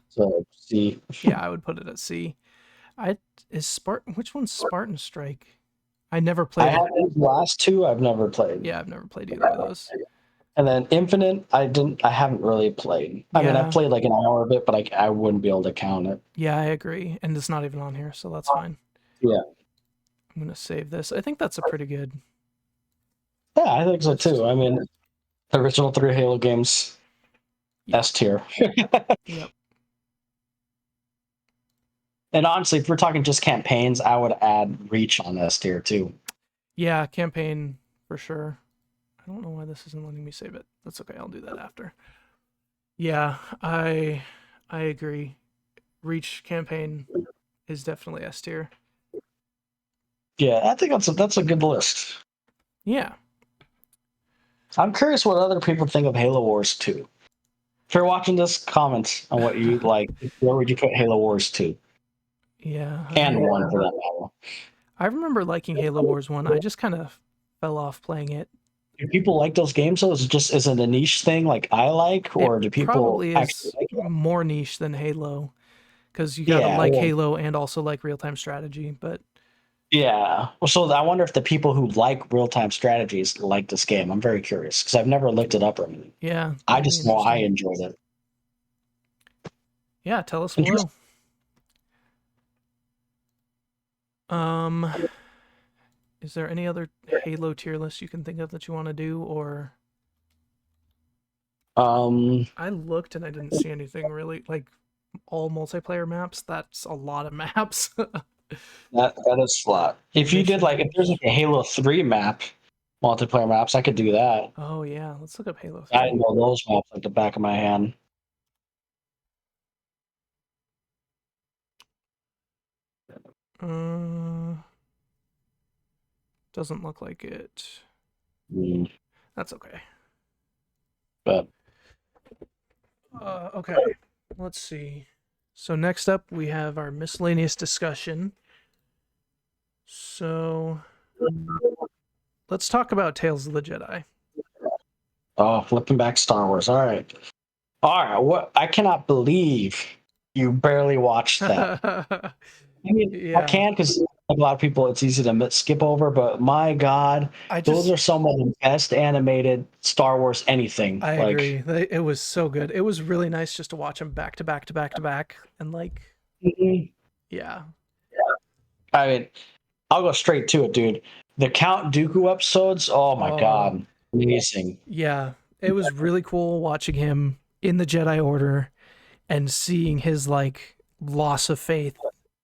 So, see. Yeah, I would put it at C. I is Spartan. Which one's Spartan Strike? I never I played have it. these last two I've never played. Yeah, I've never played either of those. And then Infinite, I haven't really played. I mean, I've Yeah, played like an hour of it, but I wouldn't be able to count it. yeah, I agree. And it's not even on here, so that's fine. Yeah. I'm gonna save this. I think that's a pretty good Yeah, I think so list. too. I mean, the original three Halo games, Yep. S tier. Yep. And honestly, if we're talking just campaigns, I would add Reach on S tier too. Yeah, campaign for sure. I don't know why this isn't letting me save it. That's okay. I'll do that after. Yeah, I agree. Reach campaign is definitely S tier. Yeah, I think that's a good list. Yeah. I'm curious what other people think of Halo Wars 2. If you're watching this, comment on what you like. Where would you put Halo Wars 2? Yeah, And 1 for that matter. I remember liking Halo Wars 1. I just kind of fell off playing it. Do people like those games though? Is it a niche thing like I like, It or do people probably actually is like it? more niche than Halo because you got to Yeah, like well, Halo and also like real-time strategy. But yeah. Well, so I wonder if the people who like real time strategies like this game. I'm very curious because I've never looked it up or anything. yeah, I that'd be just know I interesting. enjoyed it. Yeah, tell us Interesting. below. Um, is there any other Halo tier list you can think of that you want to do, or Um, I looked and I didn't see anything really like all multiplayer maps. That's a lot of maps. that is a lot. If you did like if there's Missions. like a Halo 3 map, multiplayer maps, I could do that. Oh yeah, let's look up Halo I 3. know those maps like the back of my hand. Uh, doesn't look like it. Mm, That's okay. but Okay. Let's see. So next up we have our miscellaneous discussion. So let's talk about Tales of the Jedi. oh, flipping back Star Wars. All right. What I cannot believe you barely watched that. I mean, I Yeah. can because a lot of people it's easy to skip over, but my God, I those just are some of the best animated Star Wars anything. I Like, agree. It was so good. It was really nice just to watch them back to back to back to back and like mhm. yeah. I mean, I'll go straight to it, dude. The Count Dooku episodes, oh my Oh, God, amazing. yeah. It was really cool watching him in the Jedi Order and seeing his like loss of faith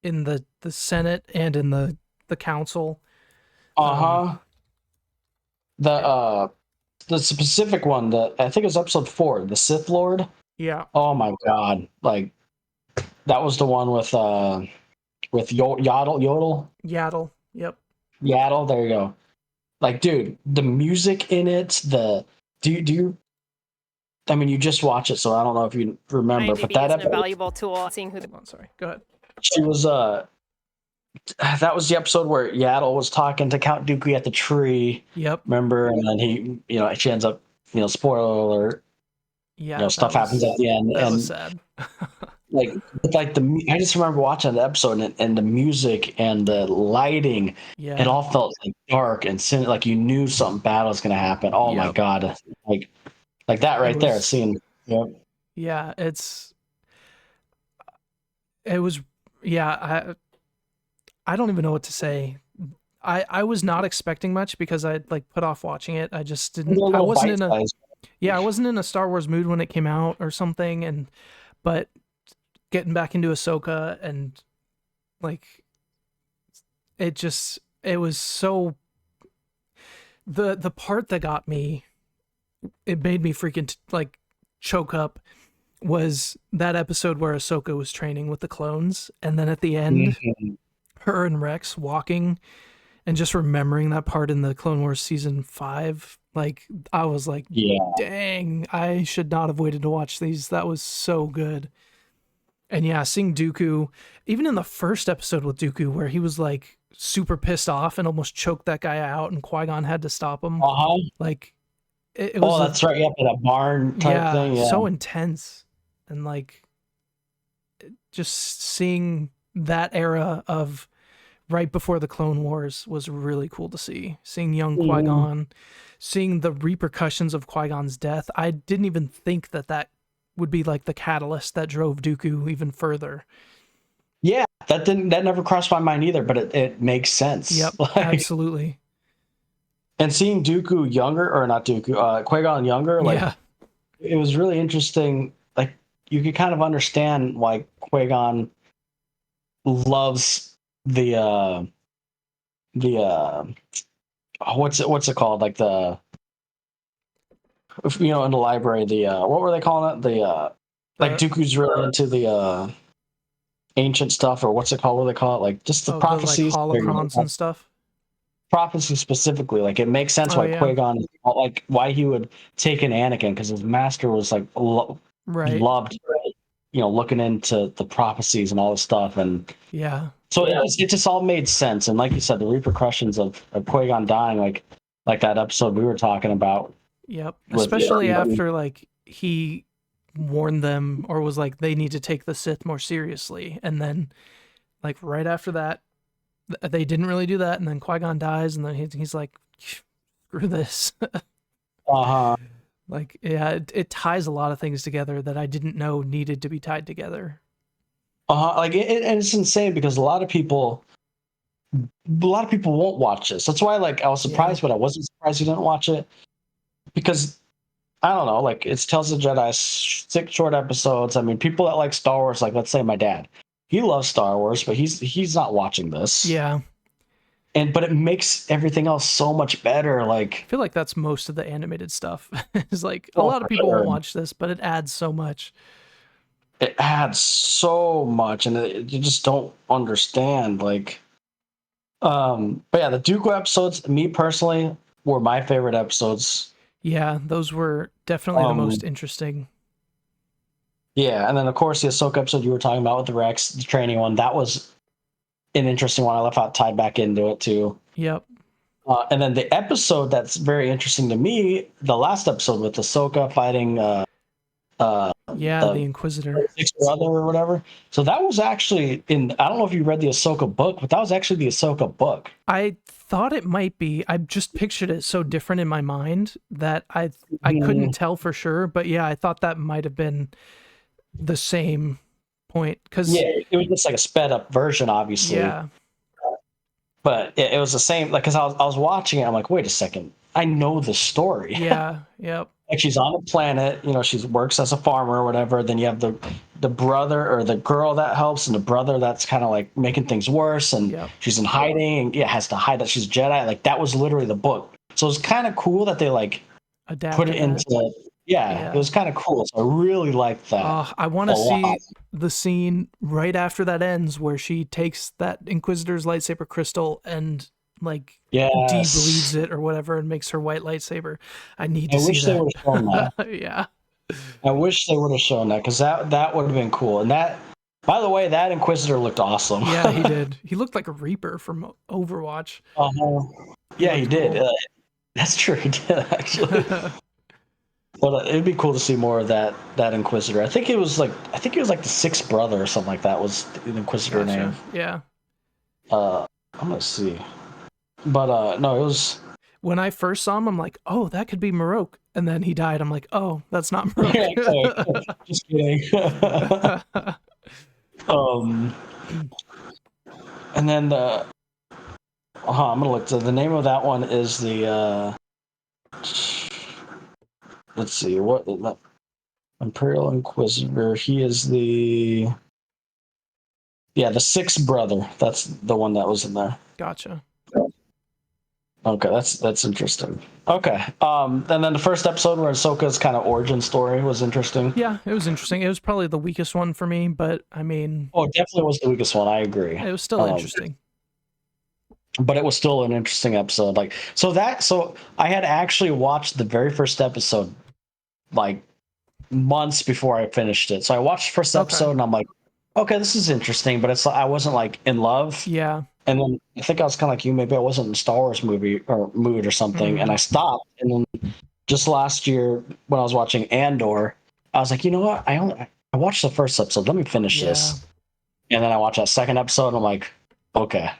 in the Senate and in the council. Uh Um huh. The it, the specific one, the I think it was episode 4, the Sith Lord. yeah. Oh my God, like that was the one with Yaddle. Yep. Yaddle. There you go. Like, dude, the music in it, do you I mean you just watch it, so I don't know if you remember, but IMDb that is an episode invaluable tool seeing who Hold on, sorry. Go ahead. she was that was the episode where Yaddle was talking to Count Dooku at the tree, Yep. remember? And then she ends up, spoiler alert, Yeah, stuff happens at the end, that was and sad. like I just remember watching the episode and the music and the lighting, it Yeah. all felt like dark and like you knew something bad was going to happen. Oh my Yep. God, like that It right there, was seeing. Yep. yeah, it was yeah, I don't even know what to say. I was not expecting much because I'd like put off watching it. I just They're didn't a I little wasn't bite in a size. yeah, I wasn't in a Star Wars mood when it came out or something and but getting back into Ahsoka and like it was so the part that got me it made me freaking like choke up was that episode where Ahsoka was training with the clones and then at the end Mhm. her and Rex walking and just remembering that part in the Clone Wars season 5 like I was like Yeah. dang I should not have waited to watch these that was so good. And yeah, seeing Dooku, even in the first episode with Dooku, where he was like super pissed off and almost choked that guy out, and Qui Gon had to stop him. Uh-huh. Like it Oh, was a that's right. Yeah, that barn type yeah, thing. Yeah. so intense, and like just seeing that era of right before the Clone Wars was really cool to see. Seeing young Qui Mhm. Gon, seeing the repercussions of Qui Gon's death. I didn't even think that would be like the catalyst that drove Dooku even further. Yeah, that never crossed my mind either, but it makes sense. Yep, Like, absolutely. and seeing Dooku younger, or not Dooku, Qui-Gon younger, like Yeah, it was really interesting. Like you could kind of understand why Qui-Gon loves the what's it called? Like in the library, what were they calling it? Like the Dooku's really into the ancient stuff, or what's it called? What do they call it? Like just the the like prophecies. There you holocrons go. and stuff. Prophecy specifically, like it makes sense Oh why yeah, Qui-Gon, like why he would take an Anakin because his master was like right. loved. Right? looking into the prophecies and all this stuff, and Yeah. so it just all made sense. And like you said, the repercussions of Qui-Gon dying, like that episode we were talking about Yep. with Especially after like he warned them or was like they need to take the Sith more seriously, and then like right after that they didn't really do that, and then Qui-Gon dies, and then he's like, screw this. uh-huh. Like, yeah, it ties a lot of things together that I didn't know needed to be tied together. Like and it's insane because a lot of people won't watch this. That's why like I was surprised, but I wasn't surprised you didn't watch it, because I don't know, like it's Tales of the Jedi, 6 short episodes. I mean, people that like Star Wars, like let's say my dad, he loves Star Wars, but he's not watching this. Yeah. But it makes everything else so much better. Like, I feel like that's most of the animated stuff. It's like a oh, lot of for people sure. won't watch this, but it adds so much. It adds so much, and you just don't understand. Like, but yeah, the Dooku episodes, me personally, were my favorite episodes. Yeah, those were definitely the most Um, interesting. yeah, and then of course the Ahsoka episode you were talking about with the Rex, the training one, that was an interesting one. I love how it tied back into it too. Yep. And then the episode that's very interesting to me, the last episode with Ahsoka fighting Yeah, the the Inquisitor. sixth brother or whatever. So that was actually in. I don't know if you read the Ahsoka book, but that was actually the Ahsoka book. I thought it might be. I just pictured it so different in my mind that I couldn't tell for sure, but yeah, I thought that might have been the same point cuz Yeah, it was just like a sped up version, obviously, yeah. but it was the same. Like, because I was watching it, I'm like, wait a second, I know the story. Yeah, yep. Like she's on a planet, she works as a farmer or whatever. Then you have the brother or the girl that helps, and the brother that's kind of like making things worse, and Yep. she's in hiding, and yeah, has to hide that she's Jedi. Like that was literally the book. So it's kind of cool that they like put it Adapted that. into. Yeah, it Yeah. was kind of cool. So I really liked that I want a to lot. see the scene right after that ends where she takes that Inquisitor's lightsaber crystal and like Yes, de-bleeds it or whatever and makes her white lightsaber. I need I to see wish they that. would have shown that. Yeah. I wish they would have shown that, because that would have been cool. And that, by the way, that Inquisitor looked awesome. Yeah, he did. He looked like a Reaper from Overwatch. uh He Yeah, he looked did. cool. That's true. He did actually. But it'd be cool to see more of that Inquisitor. I think he was like the sixth brother or something like that was the Inquisitor name. Gotcha. Yeah. I'm gonna see. But no, it was. When I first saw him, I'm like, oh, that could be Marok. And then he died. I'm like, oh, that's not Yeah, sorry. Marok. Just kidding. um, and then I'm gonna look. So the name of that one is the. Let's see what Imperial Inquisitor. He is the. Yeah, the sixth brother. That's the one that was in there. Gotcha. Okay, that's interesting. Okay, and then the first episode where Ahsoka's kind of origin story was interesting. Yeah, it was interesting. It was probably the weakest one for me, but I mean, Oh, it definitely was the weakest one. I agree. it was still interesting. But it was still an interesting episode. Like, so I had actually watched the very first episode like months before I finished it. So I watched the first episode and I'm like, okay, this is interesting, but I wasn't like in love. Yeah. And then I think I was kind of like you. Maybe I wasn't in Star Wars movie or mood or something, and I stopped. And then just last year when I was watching Andor, I was like, you know what? I watched the first episode. Let me finish this. And then I watched that second episode, and I'm like, okay,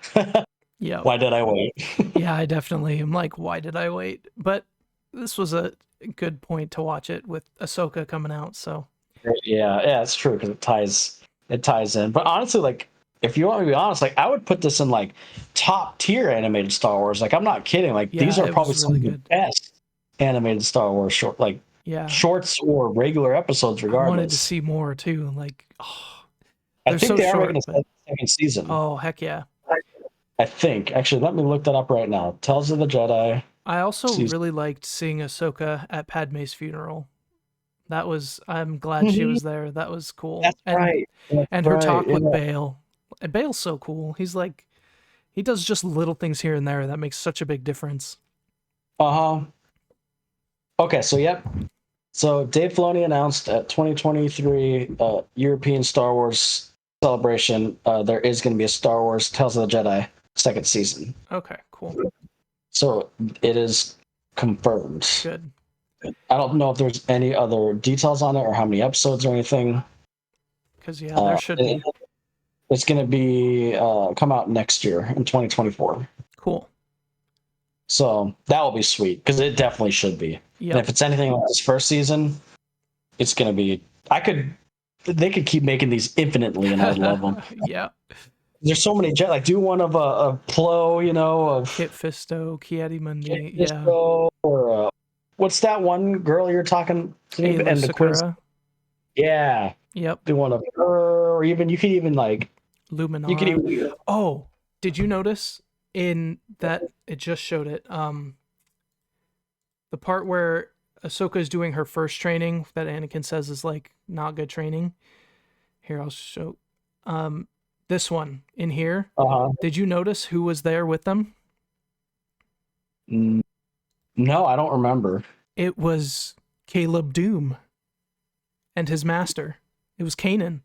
Yeah. why did I wait? Yeah, I definitely am like, why did I wait? But this was a good point to watch it with Ahsoka coming out. So Yeah, it's true because it ties in. But honestly, like, if you want me to be honest, like I would put this in like top tier animated Star Wars. Like I'm not kidding. Like yeah, these are it probably was some really of the good. best animated Star Wars Yeah. shorts or regular episodes, I regardless. wanted to see more too. Like, oh, I they're think so they are short. making a second season. Oh, heck yeah. I think. Actually, let me look that up right now. Tales of the Jedi. I also Season. really liked seeing Ahsoka at Padme's funeral. I'm glad she was there. That was cool. That's right. That's And her talk with yeah. Bale. And Bale's so cool. He's like, he does just little things here and there that makes such a big difference. Okay, so yep. So Dave Filoni announced at 2023 European Star Wars celebration, there is going to be a Star Wars Tales of the Jedi second season. Okay, cool. So it is confirmed. Good. I don't know if there's any other details on it or how many episodes or anything. Because, yeah, there should be. It's going to be come out next year in 2024. Cool. So that will be sweet because it definitely should be. Yep. And if it's anything like this first season, it's going to be. They could keep making these infinitely, and I'd love them. Yeah. There's so many jet. Like do one of a Plo, of Kit Fisto, Kiadi-Mundi, Kit Fisto, or what's that one girl you're talking to? Aayla And the quiz. Secura. Yeah. Yep. Do one of her, or even you could even like Luminara. you could even. Oh, did you notice in that it just showed it? The part where Ahsoka is doing her first training that Anakin says is like not good training. Here, I'll show. This one in here. Did you notice who was there with them? No, I don't remember. It was Caleb Doom and his master. It was Kanan.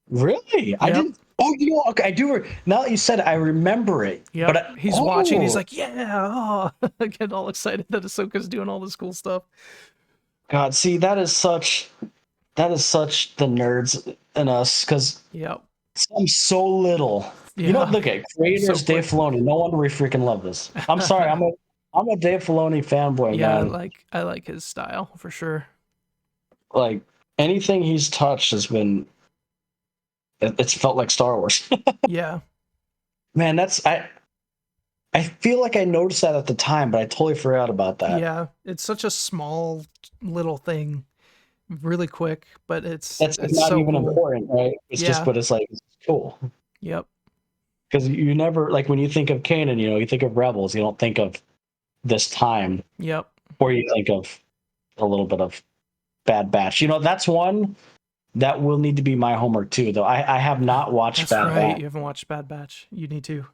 Really? Yep. I didn't. Oh, okay. I do. Now that you said it, I remember it. Yeah. But he's watching. He's like, yeah. Oh. Getting all excited that Ahsoka's doing all this cool stuff. God, see, that is such the nerds in us because I'm so little. Yeah. Look at creators, so Dave Filoni. No wonder we freaking love this. I'm sorry. I'm a Dave Filoni fanboy, man. I like his style for sure. Like anything he's touched has been. It's felt like Star Wars. Yeah. Man, I feel like I noticed that at the time, but I totally forgot about that. Yeah, it's such a small little thing, really quick, but it's not so even cool. Important, right? It's just, but it's like it's cool. Yep. Because you never like when you think of Kanan, you think of Rebels. You don't think of this time. Yep. Or you think of a little bit of Bad Batch. That's one that will need to be my homework too. Though I have not watched Bad Batch. You haven't watched Bad Batch. You need to.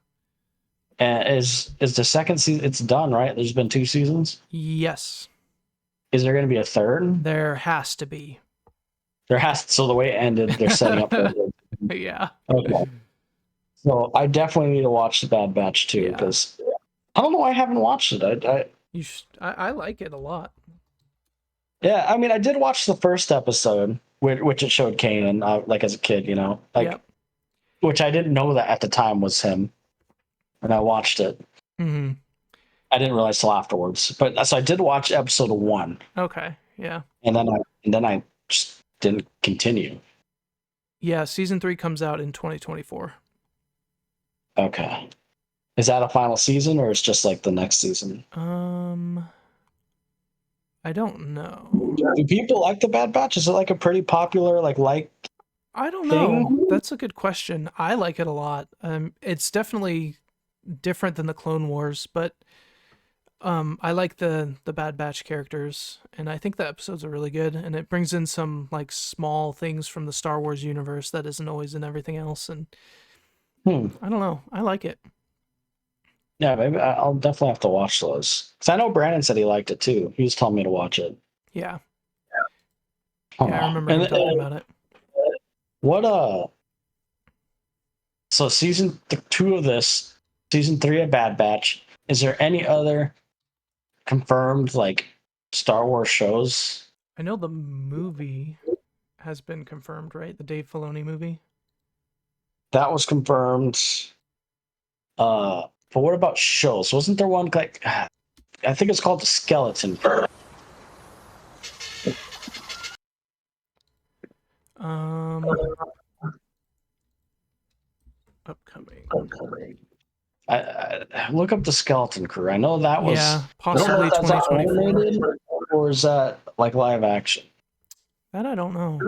Is the second season? It's done, right? There's been 2 seasons. Yes. Is there going to be a third? There has to be. So the way it ended, they're setting up. Yeah. Okay. So I definitely need to watch the Bad Batch too because I don't know why I haven't watched it. I like it a lot. Yeah, I mean, I did watch the first episode, which it showed Kanan, like as a kid, which I didn't know that at the time was him, and I watched it. Mm-hmm. I didn't realize till afterwards, but so I did watch episode 1. Okay, yeah. And then I just didn't continue. Yeah, season 3 comes out in 2024. Okay, is that a final season or it's just like the next season? I don't know. Do people like the Bad Batch? Is it like a pretty popular I don't know. That's a good question. I like it a lot. It's definitely different than the Clone Wars, but I like the Bad Batch characters, and I think the episodes are really good, and it brings in some small things from the Star Wars universe that isn't always in everything else, and I don't know. I like it. Yeah, maybe I'll definitely have to watch those. Because I know Brandon said he liked it too. He was telling me to watch it. Yeah. Yeah, I remember him talking about it. So season 2 of this, season 3 of Bad Batch, is there any other confirmed Star Wars shows? I know the movie has been confirmed, right? The Dave Filoni movie. That was confirmed. But what about shows? Wasn't there one I think it's called The Skeleton Crew. Upcoming. I look up The Skeleton Crew. I know that was possibly 2024. Or is that live action? That I don't know.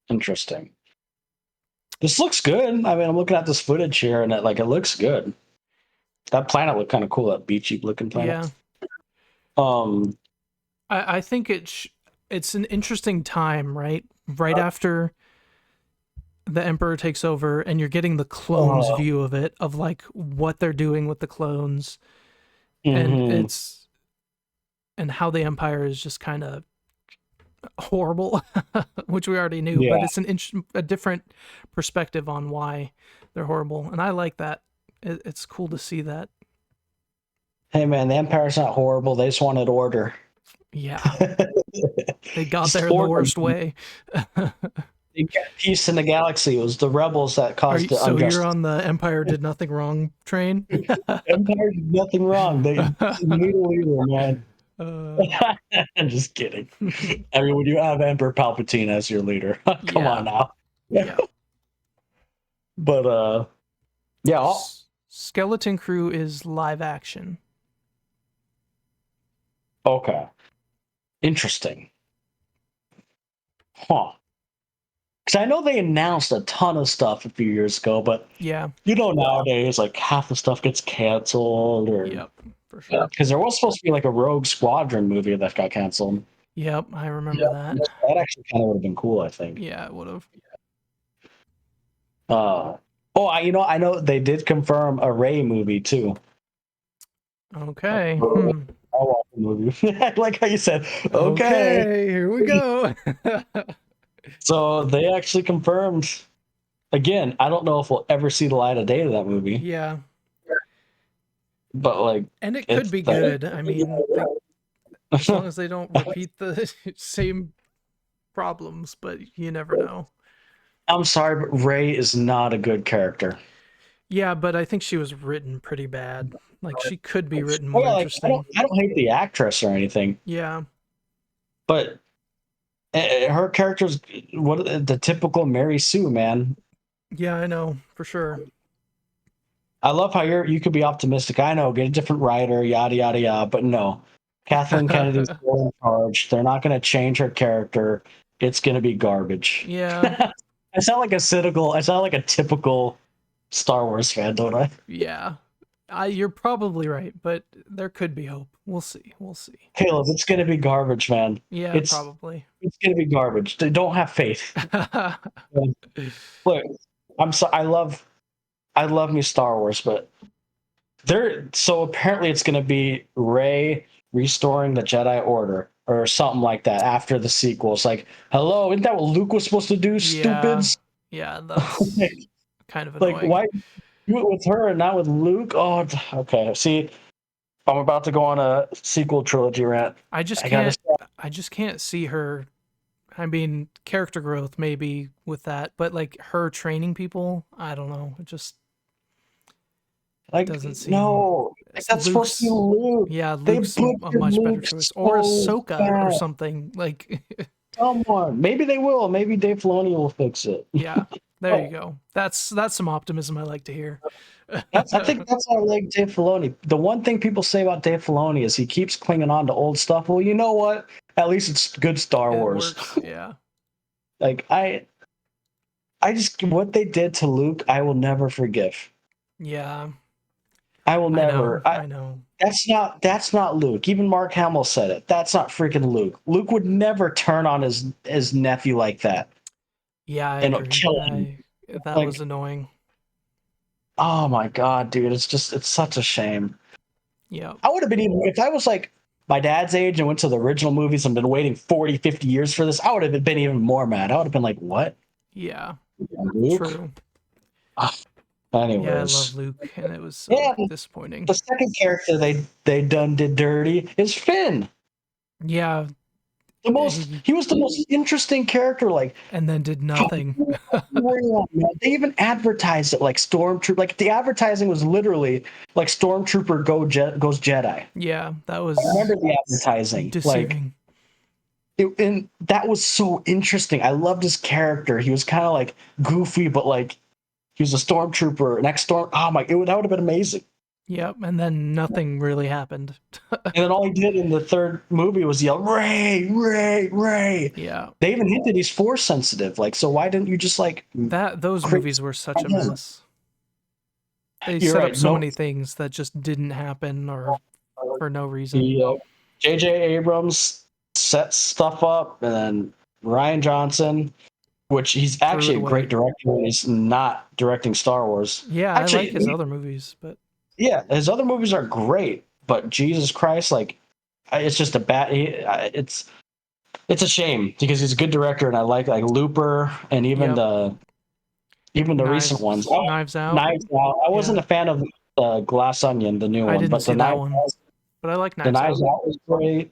Interesting. This looks good. I mean, I'm looking at this footage here, and it looks good. That planet looked kind of cool. That beachy looking planet. Yeah. I think it's an interesting time, right? Right after the Emperor takes over, and you're getting the clones' view of it, of what they're doing with the clones, and Hmm. how the Empire is just kind of horrible, which we already knew, but Yeah. it's a different perspective on why they're horrible, and I like that. It's cool to see that. Hey man, the Empire's not horrible. They just wanted order. Yeah, they got Just there in the order. worst way. They got peace in the galaxy. It was the rebels that Are caused you, the so you're unjust. on the Empire did nothing wrong train? Empire did nothing wrong. They need a leader, man. uh, I'm just kidding. I mean, when you have Emperor Palpatine as your leader, come on yeah, now. yeah. But yeah. Skeleton Crew is live action. Okay. Interesting. Huh. Because I know they announced a ton of stuff a few years ago, but Yeah, nowadays, like half the stuff gets canceled, or yep, for sure. because there was supposed to be like a Rogue Squadron movie that got canceled. Yep, I remember that. That actually kind of would have been cool, I think. Yeah, it would have. I know they did confirm a Ray movie too. Okay. I'll watch the movie. I like how you said, okay. Okay, here we go. So they actually confirmed. Again, I don't know if we'll ever see the light of day of that movie, Yeah, but like, and it could it's be good. I mean, as long as they don't repeat the same problems, but you never know. I'm sorry, but Ray is not a good character. Yeah, but I think she was written pretty bad. Like she could be written Oh more yeah, like interesting. I don't hate the actress or anything, Yeah. but her character's what the typical Mary Sue, man. Yeah, I know, for sure. I love how you could be optimistic. I know, get a different writer, yada yada yada, but no. Kathleen Kennedy's still in charge. They're not going to change her character. It's going to be garbage. Yeah. I sound like a typical Star Wars fan, don't I? Yeah. You're probably right, but there could be hope. We'll see. We'll see. Caleb, it's going to be garbage, man. Yeah, It's probably. it's going to be garbage. Don't have faith. Look, I love me Star Wars, but so apparently it's going to be Rey restoring the Jedi Order or something like that after the sequels. Like, hello, isn't that what Luke was supposed to do, Yeah. stupids? Yeah, that's kind of Like, annoying. why do it with her and not with Luke? Oh, okay. See, I'm about to go on a sequel trilogy rant. I just I gotta can't stop. I just can't see her. I mean, character growth maybe with that, but like her training people, I don't know. It just Like, doesn't seem. no, like, that's supposed to be Luke's. Luke. Yeah, They Luke's a butchered much better Luke choice, or so Ahsoka or bad. something. Like, Someone, maybe they will. Maybe Dave Filoni will fix it. yeah, there you go. That's some optimism I like to hear. I think that's why I like Dave Filoni. The one thing people say about Dave Filoni is he keeps clinging on to old stuff. Well, you know what? At least it's good Star It Wars. works. Yeah. Like I just what they did to Luke, I will never forgive. Yeah. I will I know. never. I know. That's not Luke. Even Mark Hamill said it. That's not freaking Luke. Luke would never turn on his nephew like that Yeah, I and agree. kill him. That was Like, annoying. oh my god, dude, it's such a shame. Yeah. I would have been even if I was like my dad's age and went to the original movies and been waiting 40, 50 years for this, I would have been even more mad. I would have been like, what? Yeah. Luke? True. Ah, Yeah, I love anyways. Luke, and it was so Yeah, disappointing. the second character they done did dirty is Finn. Yeah, He was the most interesting character. Like, and then did nothing. they even advertised it like Stormtrooper. Like the advertising was literally like Stormtrooper goes Jedi. Yeah, that I remember was the advertising. Like, deceiving. and that was so interesting. I loved his character. He was kind of like goofy, but like he was a Stormtrooper, an ex-Storm. Oh my! That would have been amazing. Yep, and then nothing really happened. And then all he did in the third movie was yell, "Ray, Ray, Ray!" Yeah, They even hinted he's force sensitive. Like, so why didn't you just like those create? movies were such a mess. They You're set up right. so No, many things that just didn't happen or for no reason. the J.J. Abrams set stuff up, and then Ryan Johnson, which he's Threw it actually a away. great director when he's not directing Star Wars. Yeah, I like Actually, his other movies, but yeah, his other movies are great, but Jesus Christ, like it's just a bad. It's a shame because he's a good director, and I like Looper and even Yep. the recent ones. Knives Out. Knives Out. I wasn't Yeah. a fan of Glass Onion, the new I one, didn't but see that one, but I like the Knives Knives Out. Out was great.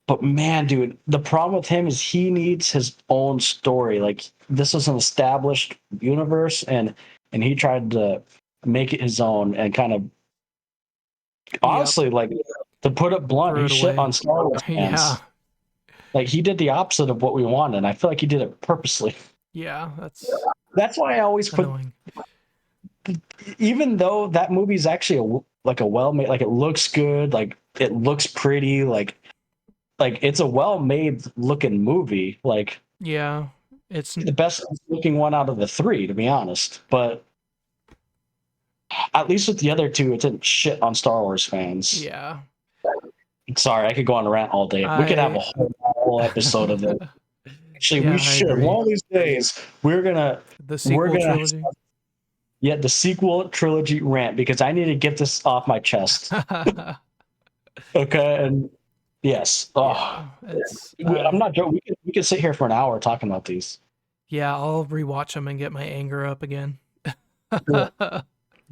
But man, dude, the problem with him is he needs his own story. Like this was an established universe, and he tried to make it his own, and kind of Yep. honestly, like to put it blunt, Threw he it shit away. on Star Wars Yeah. fans. Like he did the opposite of what we wanted, and I feel like he did it purposely. Yeah. That's That's why I always put, annoying. even though that movie's actually a well made, like it looks good, like it looks pretty, like it's a well made looking movie, like Yeah. It's the best looking one out of the three, to be honest. But at least with the other two, it didn't shit on Star Wars fans. yeah. Sorry, I could go on a rant all day. We could have a I whole episode of it. Actually, we Yeah, I should. agree. One of these days, we're gonna The sequel trilogy. the sequel trilogy rant, because I need to get this off my chest. Okay, and yes, Yeah, it's I'm not joking. We can sit here for an hour talking about these. yeah, I'll rewatch them and get my anger up again.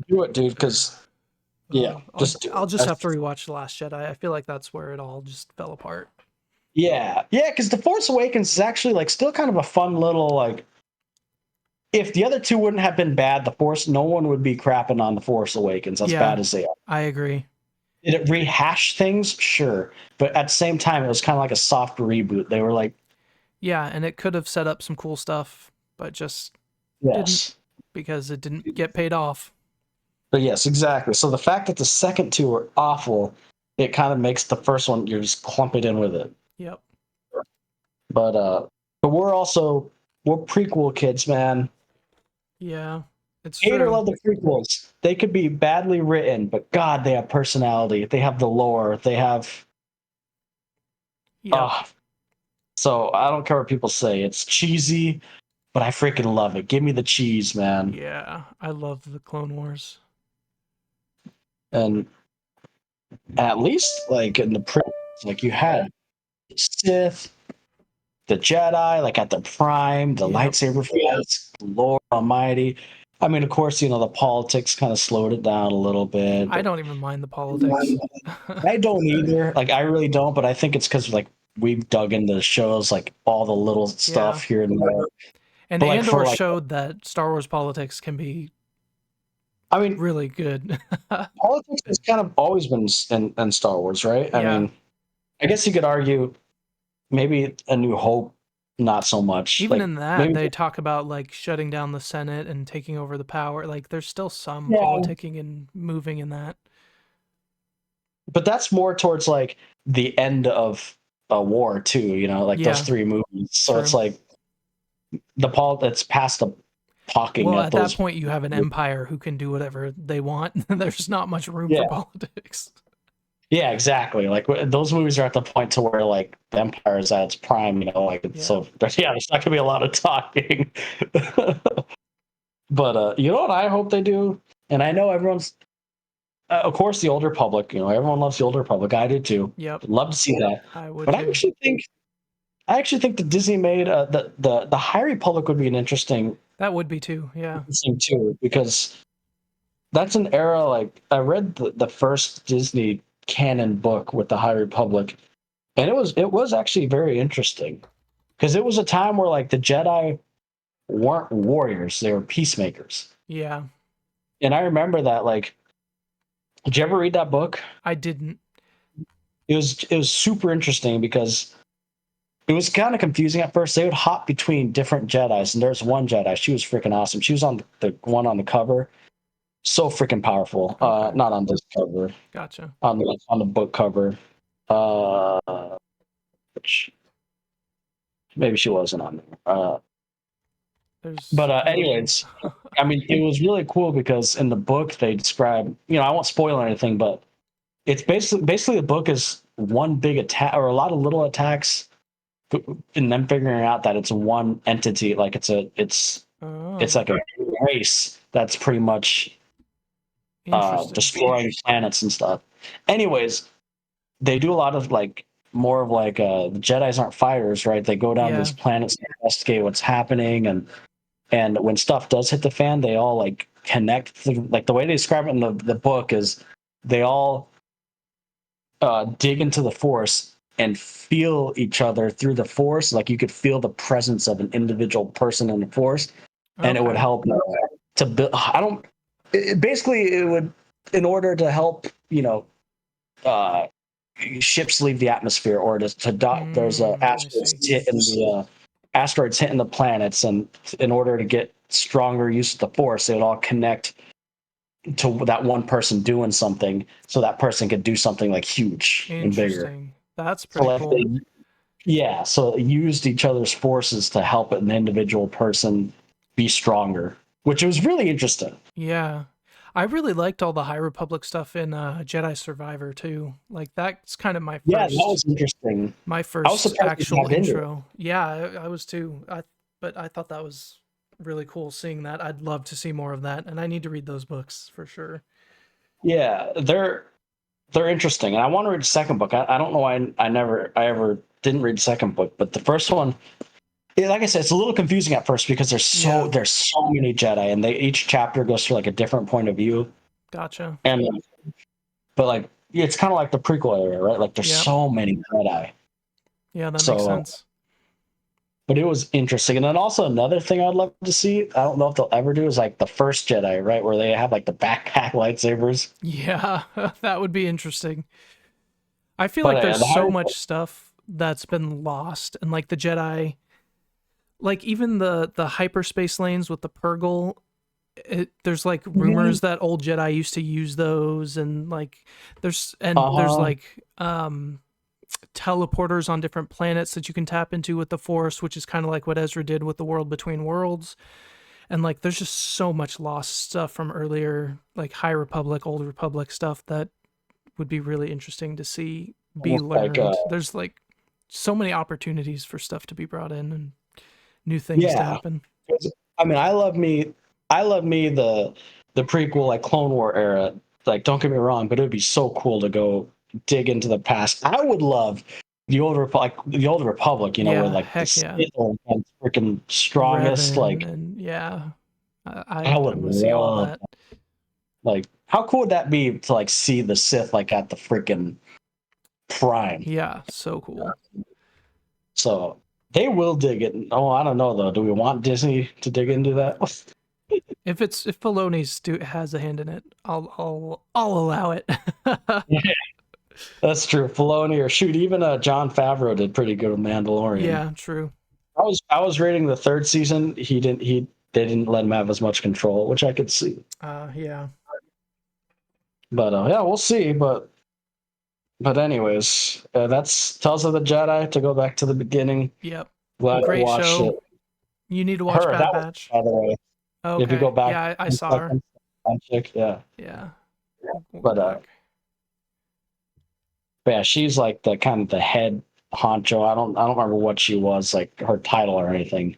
Do it, dude. Because yeah, just do I'll it. just have to rewatch The Last Jedi. I feel like that's where it all just fell apart. Yeah, because The Force Awakens is actually like still kind of a fun little like. If the other two wouldn't have been bad, no one would be crapping on The Force Awakens as Yeah, bad as they are. I agree. Did it rehash things? Sure, but at the same time, it was kind of like a soft reboot. They were like, Yeah, and it could have set up some cool stuff, but just didn't yes, because it didn't get paid off. but yes, exactly. So the fact that the second two are awful, it kind of makes the first one, you're just clump it in with it. Yep. But we're prequel kids, man. Yeah, it's Hate or true. love the prequels. They could be badly written, but God, they have personality. They have the lore. They have. Yep. So I don't care what people say. It's cheesy, but I freaking love it. Give me the cheese, man. Yeah, I love the Clone Wars. And at least, like in the prequels, like you had Sith, the Jedi, like at their prime, the Yep. lightsaber fights, Lord Almighty. I mean, of course, the politics kind of slowed it down a little bit. I don't even mind the politics. I don't either. Like, I really don't. But I think it's because like we've dug into the shows, like all the little stuff here and there. And But like Andor showed that Star Wars politics can be, I mean, really good. politics has kind of always been in Star Wars, right? Yeah. I mean, I guess you could argue maybe A New Hope, not so much. Even like, in that, maybe, they talk about like shutting down the Senate and taking over the power. Like, there's still some Yeah. politicking and moving in that. But that's more towards like the end of a war too. Like those Yeah. three movies. So True. it's like it's past the talking. Well, at at those, that point, you have an empire who can do whatever they want. There's not much room Yeah. for politics. Yeah, exactly. Like those movies are at the point to where like the empire is at its prime. Like so. Yeah, there's not gonna be a lot of talking. But you know what I hope they do, and I know everyone's. Of course, the Old Republic. Everyone loves the Old Republic. I do too. Yep. Love to see that. I would But too. I actually think that Disney made the High Republic would be an interesting That would be too. Yeah. thing too, because that's an era. Like I read the first Disney canon book with the High Republic, and it was actually very interesting, because it was a time where like the Jedi weren't warriors; they were peacemakers. Yeah. And I remember that. Like, did you ever read that book? I didn't. It was super interesting because it was kind of confusing at first. They would hop between different Jedis, and there's one Jedi. She was freaking awesome. She was on the one on the cover. So freaking powerful. Okay. Not on this cover. Gotcha. On the book cover. Which maybe she wasn't on there. But anyways, I mean, it was really cool because in the book they describe. I won't spoil anything, but it's basically the book is one big attack or a lot of little attacks, and then figuring out that it's one entity. Like it's like a race that's pretty much destroying planets and stuff. Anyways, they do a lot of like more of like the Jedi's aren't fighters, right? They go down to Yeah. these planets to investigate what's happening, and when stuff does hit the fan, they all like connect through, like the way they describe it in the book is they all dig into the force and feel each other through the force. Like you could feel the presence of an individual person in the force, and it would Okay. help to build. I don't. Basically, it would, in order to help, uh, ships leave the atmosphere, or to dock. There's I see. asteroids hitting the planets, and in order to get stronger use of the force, it would all connect to that one person doing something, so that person could do something like huge and bigger. Interesting. That's So pretty like cool. so it used each other's forces to help an individual person be stronger, which was really interesting. Yeah. I really liked all the High Republic stuff in Jedi Survivor too. Like that's kind of Yeah, that was interesting. my I was first surprised you actual got into it. intro. Yeah, I was too. But I thought that was really cool seeing that. I'd love to see more of that, and I need to read those books for sure. Yeah, they're interesting, and I want to read the second book. I don't know why I ever didn't read the second book, but the first one, like I said, it's a little confusing at first because Yeah, there's so many Jedi, and they each chapter goes through like a different point of view, gotcha. and but like it's kind of like the prequel area, right? Like there's Yep. so many Jedi. Yeah, that makes So, sense. but it was interesting, and then also another thing I'd love to see. I don't know if they'll ever do is like the first Jedi, right, where they have like the backpack lightsabers. Yeah, that would be interesting. I feel But like there's the so higher, much stuff that's been lost, and like the Jedi, like even the hyperspace lanes with the Purgle. There's like rumors that old Jedi used to use those, and like there's uh-huh. like teleporters on different planets that you can tap into with the Force, which is kind of like what Ezra did with the World Between Worlds. And like there's just so much lost stuff from earlier like High Republic, Old Republic stuff that would be really interesting to see be Almost like learned. There's like so many opportunities for stuff to be brought in and new things to yeah. happen. I mean, I love me the prequel like Clone War era. Like, don't get me wrong, but it would be so cool to go dig into the past. I would love the old Republic, where Yeah, like the heck yeah. Sith are like, freaking strongest. Revan Like, and yeah, I I would want to see all love, that. like, how cool would that be to like see the Sith like at the freaking prime? Yeah, so cool. So they will dig it. Oh, I don't know though. Do we want Disney to dig into that? If Filoni's has a hand in it, I'll allow it. That's true. Filoni or shoot, even John Favreau did pretty good with Mandalorian. Yeah, true. I was reading the third season. They didn't let him have as much control, which I could see. Yeah. But yeah, we'll see. But anyways, that's Tales of the Jedi. To go back to the beginning, Yep. glad you Great watched show. it. You need to watch Her Bad that was, Batch. by the way, if you go Okay. back Yeah, I 10 saw her. seconds, chick, yeah. Yeah. We'll go But back. yeah, she's like the kind of the head honcho. I don't remember what she was like her title or anything.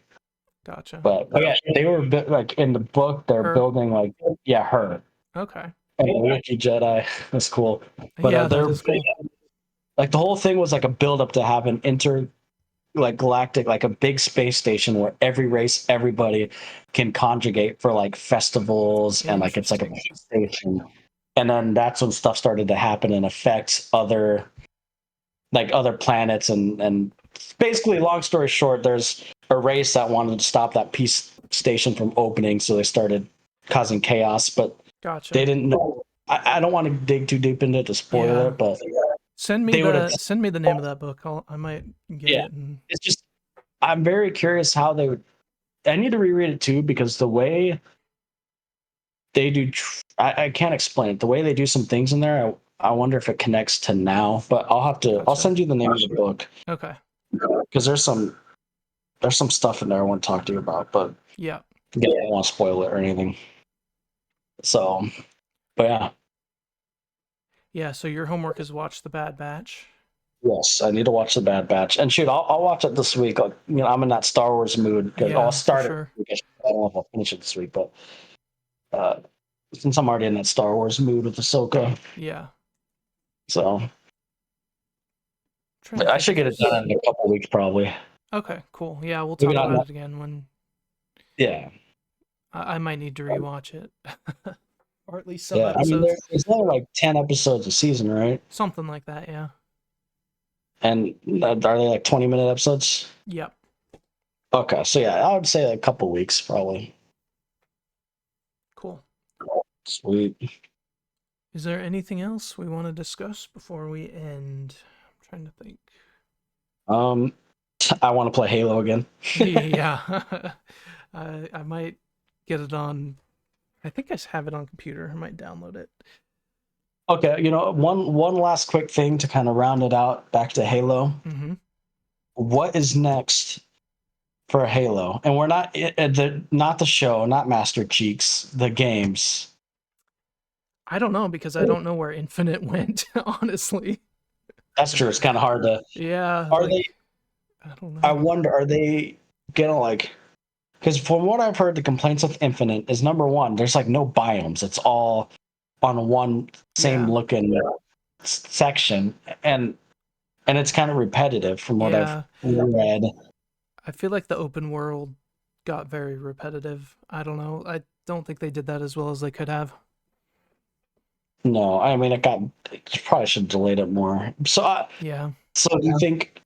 Gotcha. But yeah, they were like in the book. They're Her. building like her Okay. and the Wookiee Jedi. That's cool. But Yeah, that they're is cool. like the whole thing was like a build up to have an like galactic, like a big space station where every race, everybody can conjugate for like festivals, and like it's like a Interesting. big station. And then that's when stuff started to happen and affect other planets, and basically, long story short, there's a race that wanted to stop that peace station from opening, so they started causing chaos, but they Gotcha. didn't know. I don't want to dig too deep into it to spoil Yeah. it, but Send me they would have. the name of that book. I might get Yeah, it and it's just I'm very curious how they would. I need to reread it too because the way they do, I can't explain it. The way they do some things in there, I wonder if it connects to now. But I'll gotcha. send you the name of the book Okay. because there's some stuff in there I want to talk to you about, but Yeah. yeah, I don't want to spoil it or anything. So, but yeah, Yeah, so your homework is watch The Bad Batch. yes, I need to watch the Bad Batch, and shoot, I'll watch it this week. Like, I'm in that Star Wars mood because I'll Yeah, for start it. sure. This week. I don't know if I'll finish it this week, but uh, since I'm already in that Star Wars mood with Ahsoka, Yeah. So Trying to I think should if get it there's. done in a couple of weeks, probably. Okay, cool. Yeah, we'll Maybe talk not. about it again when Yeah, I might need to rewatch it, or at least some yeah. I mean, episodes, there's only like 10 episodes a season, right? something like that. Yeah. And are they like 20-minute episodes? Yep. Okay, so yeah, I would say a couple weeks, probably. Cool. Sweet. Is there anything else we want to discuss before we end? I'm trying to think. Um, I want to play Halo again. Yeah. I might get it on. I think I have it on computer. I might download it. Okay, one last quick thing to kind of round it out back to Halo. Mm-hmm. What is next for Halo? And we're not the show, not Master Cheeks, the games. I don't know because I don't know where Infinite went, honestly. That's true. It's kind of hard to. Yeah, Are like they? I don't I know. wonder. Are they gonna like? Because from what I've heard, the complaints with Infinite is number one. There's like no biomes. It's all on one same Yeah. looking section, and it's kind of repetitive from what I've Yeah. read. I feel like the open world got very repetitive. I don't know. I don't think they did that as well as they could have. No, I mean it probably should have delayed it more. Yeah. So do you think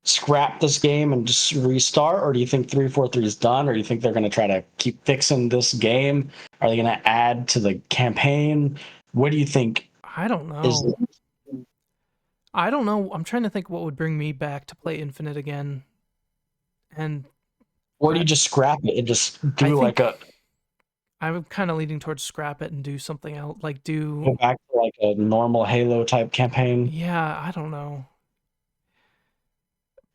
scrap this game and just restart, or do you think 343 is done, or do you think they're going to try to keep fixing this game? Are they going to add to the campaign? What do you think I don't is? know. I don't know. I'm trying to think what would bring me back to play Infinite again. And Or do I you just scrap it and just I do like think a I'm kind of leaning towards scrap it and do something else. Like go do back to like a normal Halo type campaign? yeah, I don't know.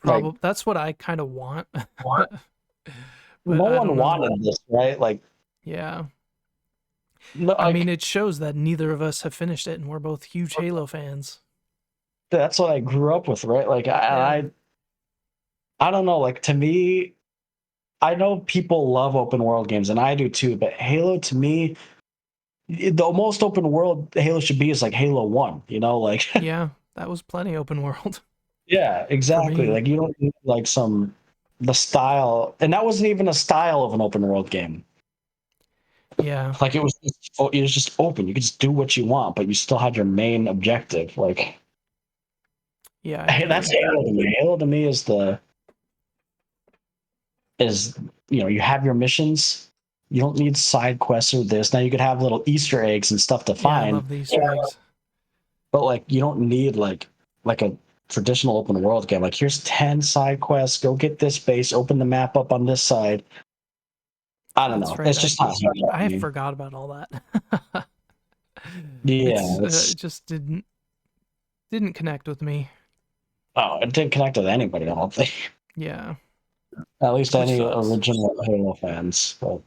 Like Probably that's what I kind of want. But no I don't one know. wanted this, right? Like Yeah. no, I mean, like it shows that neither of us have finished it and we're both huge Halo fans. that's what I grew up with, right? Like Yeah. I don't know. Like to me, I know people love open world games, and I do too. But Halo, to me, the most open world Halo should be is like Halo One. Like Yeah, that was plenty open world yeah, for exactly. me. Like you don't need like the style, and that wasn't even a style of an open world game. Yeah. Like it was just open. You could just do what you want, but you still had your main objective. Like Yeah, I hey, that's agree. Halo to me. Halo to me is you have your missions. You don't need side quests or this. Now you could have little Easter eggs and stuff to Yeah, I find, love the Easter eggs. but like you don't need like a traditional open world game. Like here's 10 side quests. Go get this base. Open the map up on this side. I don't That's know. right. It's just not Halo to I me. forgot about all that. Yeah, It it's just didn't connect with me. it didn't connect with anybody. I don't think. Yeah, At least which any sucks. original Halo fans. But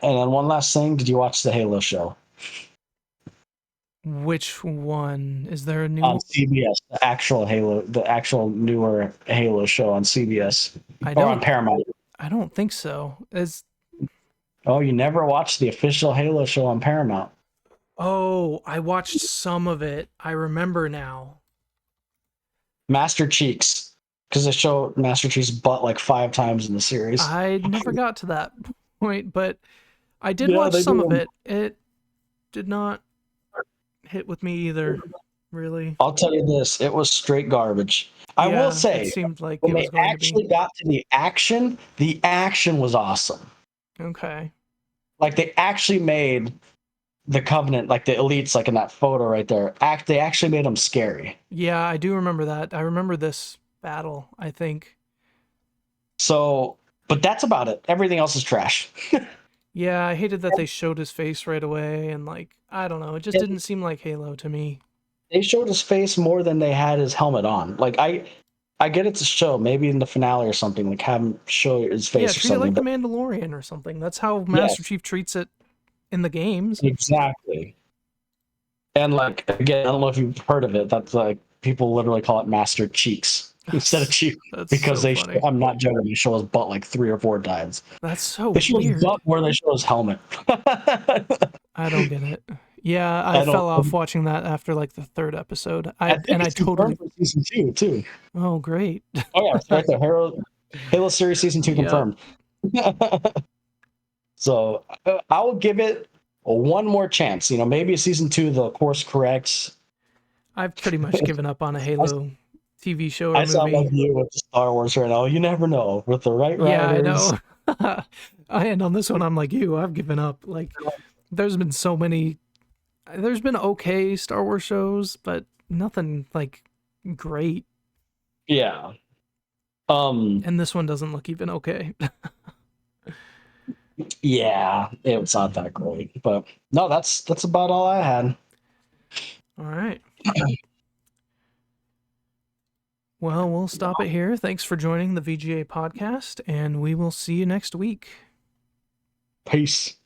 and then one last thing. Did you watch the Halo show Which one? Is there a new on one? CBS? The actual newer Halo show on CBS I or on don't Paramount. I don't think so. Is Oh, you never watched the official Halo show on Paramount? Oh, I watched some of it. I remember now. Master Cheeks, because they show Master Chief's butt like 5 times in the series. I never got to that point, but I did Yeah, watch they some of do. it. It did not hit with me either, really. I'll tell you this: it was straight garbage. I will Yeah, it say, seemed like when it they was going to be. actually got to the action was awesome. Okay. Like they actually made the Covenant, like the elites, like in that photo right there. They actually made them scary. Yeah, I do remember that. I remember this battle, I think. So, but that's about it. Everything else is trash. Yeah, I hated that they showed his face right away and like, I don't know, it just didn't seem like Halo to me. They showed his face more than they had his helmet on. Like I get it's a show, maybe in the finale or something, like have him show his Yeah, face or treat it something. like the But Mandalorian or something. That's how Master yes, Chief treats it in the games. exactly. And like again, I don't know if you've heard of it. That's like people literally call it Master Cheeks instead of That's Chief that's because so funny. I'm not joking. They show his butt like 3 or 4 times. That's so They show his weird. butt more than they show his helmet. I don't get it. Yeah, I I don't. fell off watching that after like the third episode. I think I it's confirmed totally. for season 2 too. Oh, great. Oh yeah, it's right there. Halo series season 2 Yep. confirmed. So I will give it one more chance. Maybe season 2 the course corrects. I've pretty much given up on a I, Halo TV show or I sound like movie. you with the Star Wars right now. You never know with the right Yeah, I writers. know. And on this one, I'm like you. I've given up. Like, there's been so many. There's been okay Star Wars shows, but nothing like great. Yeah. Um. And this one doesn't look even okay. Yeah, it's not that great, but no, that's about all I had. All right. Well, we'll stop it here. Thanks for joining the VGA podcast, and we will see you next week. Peace.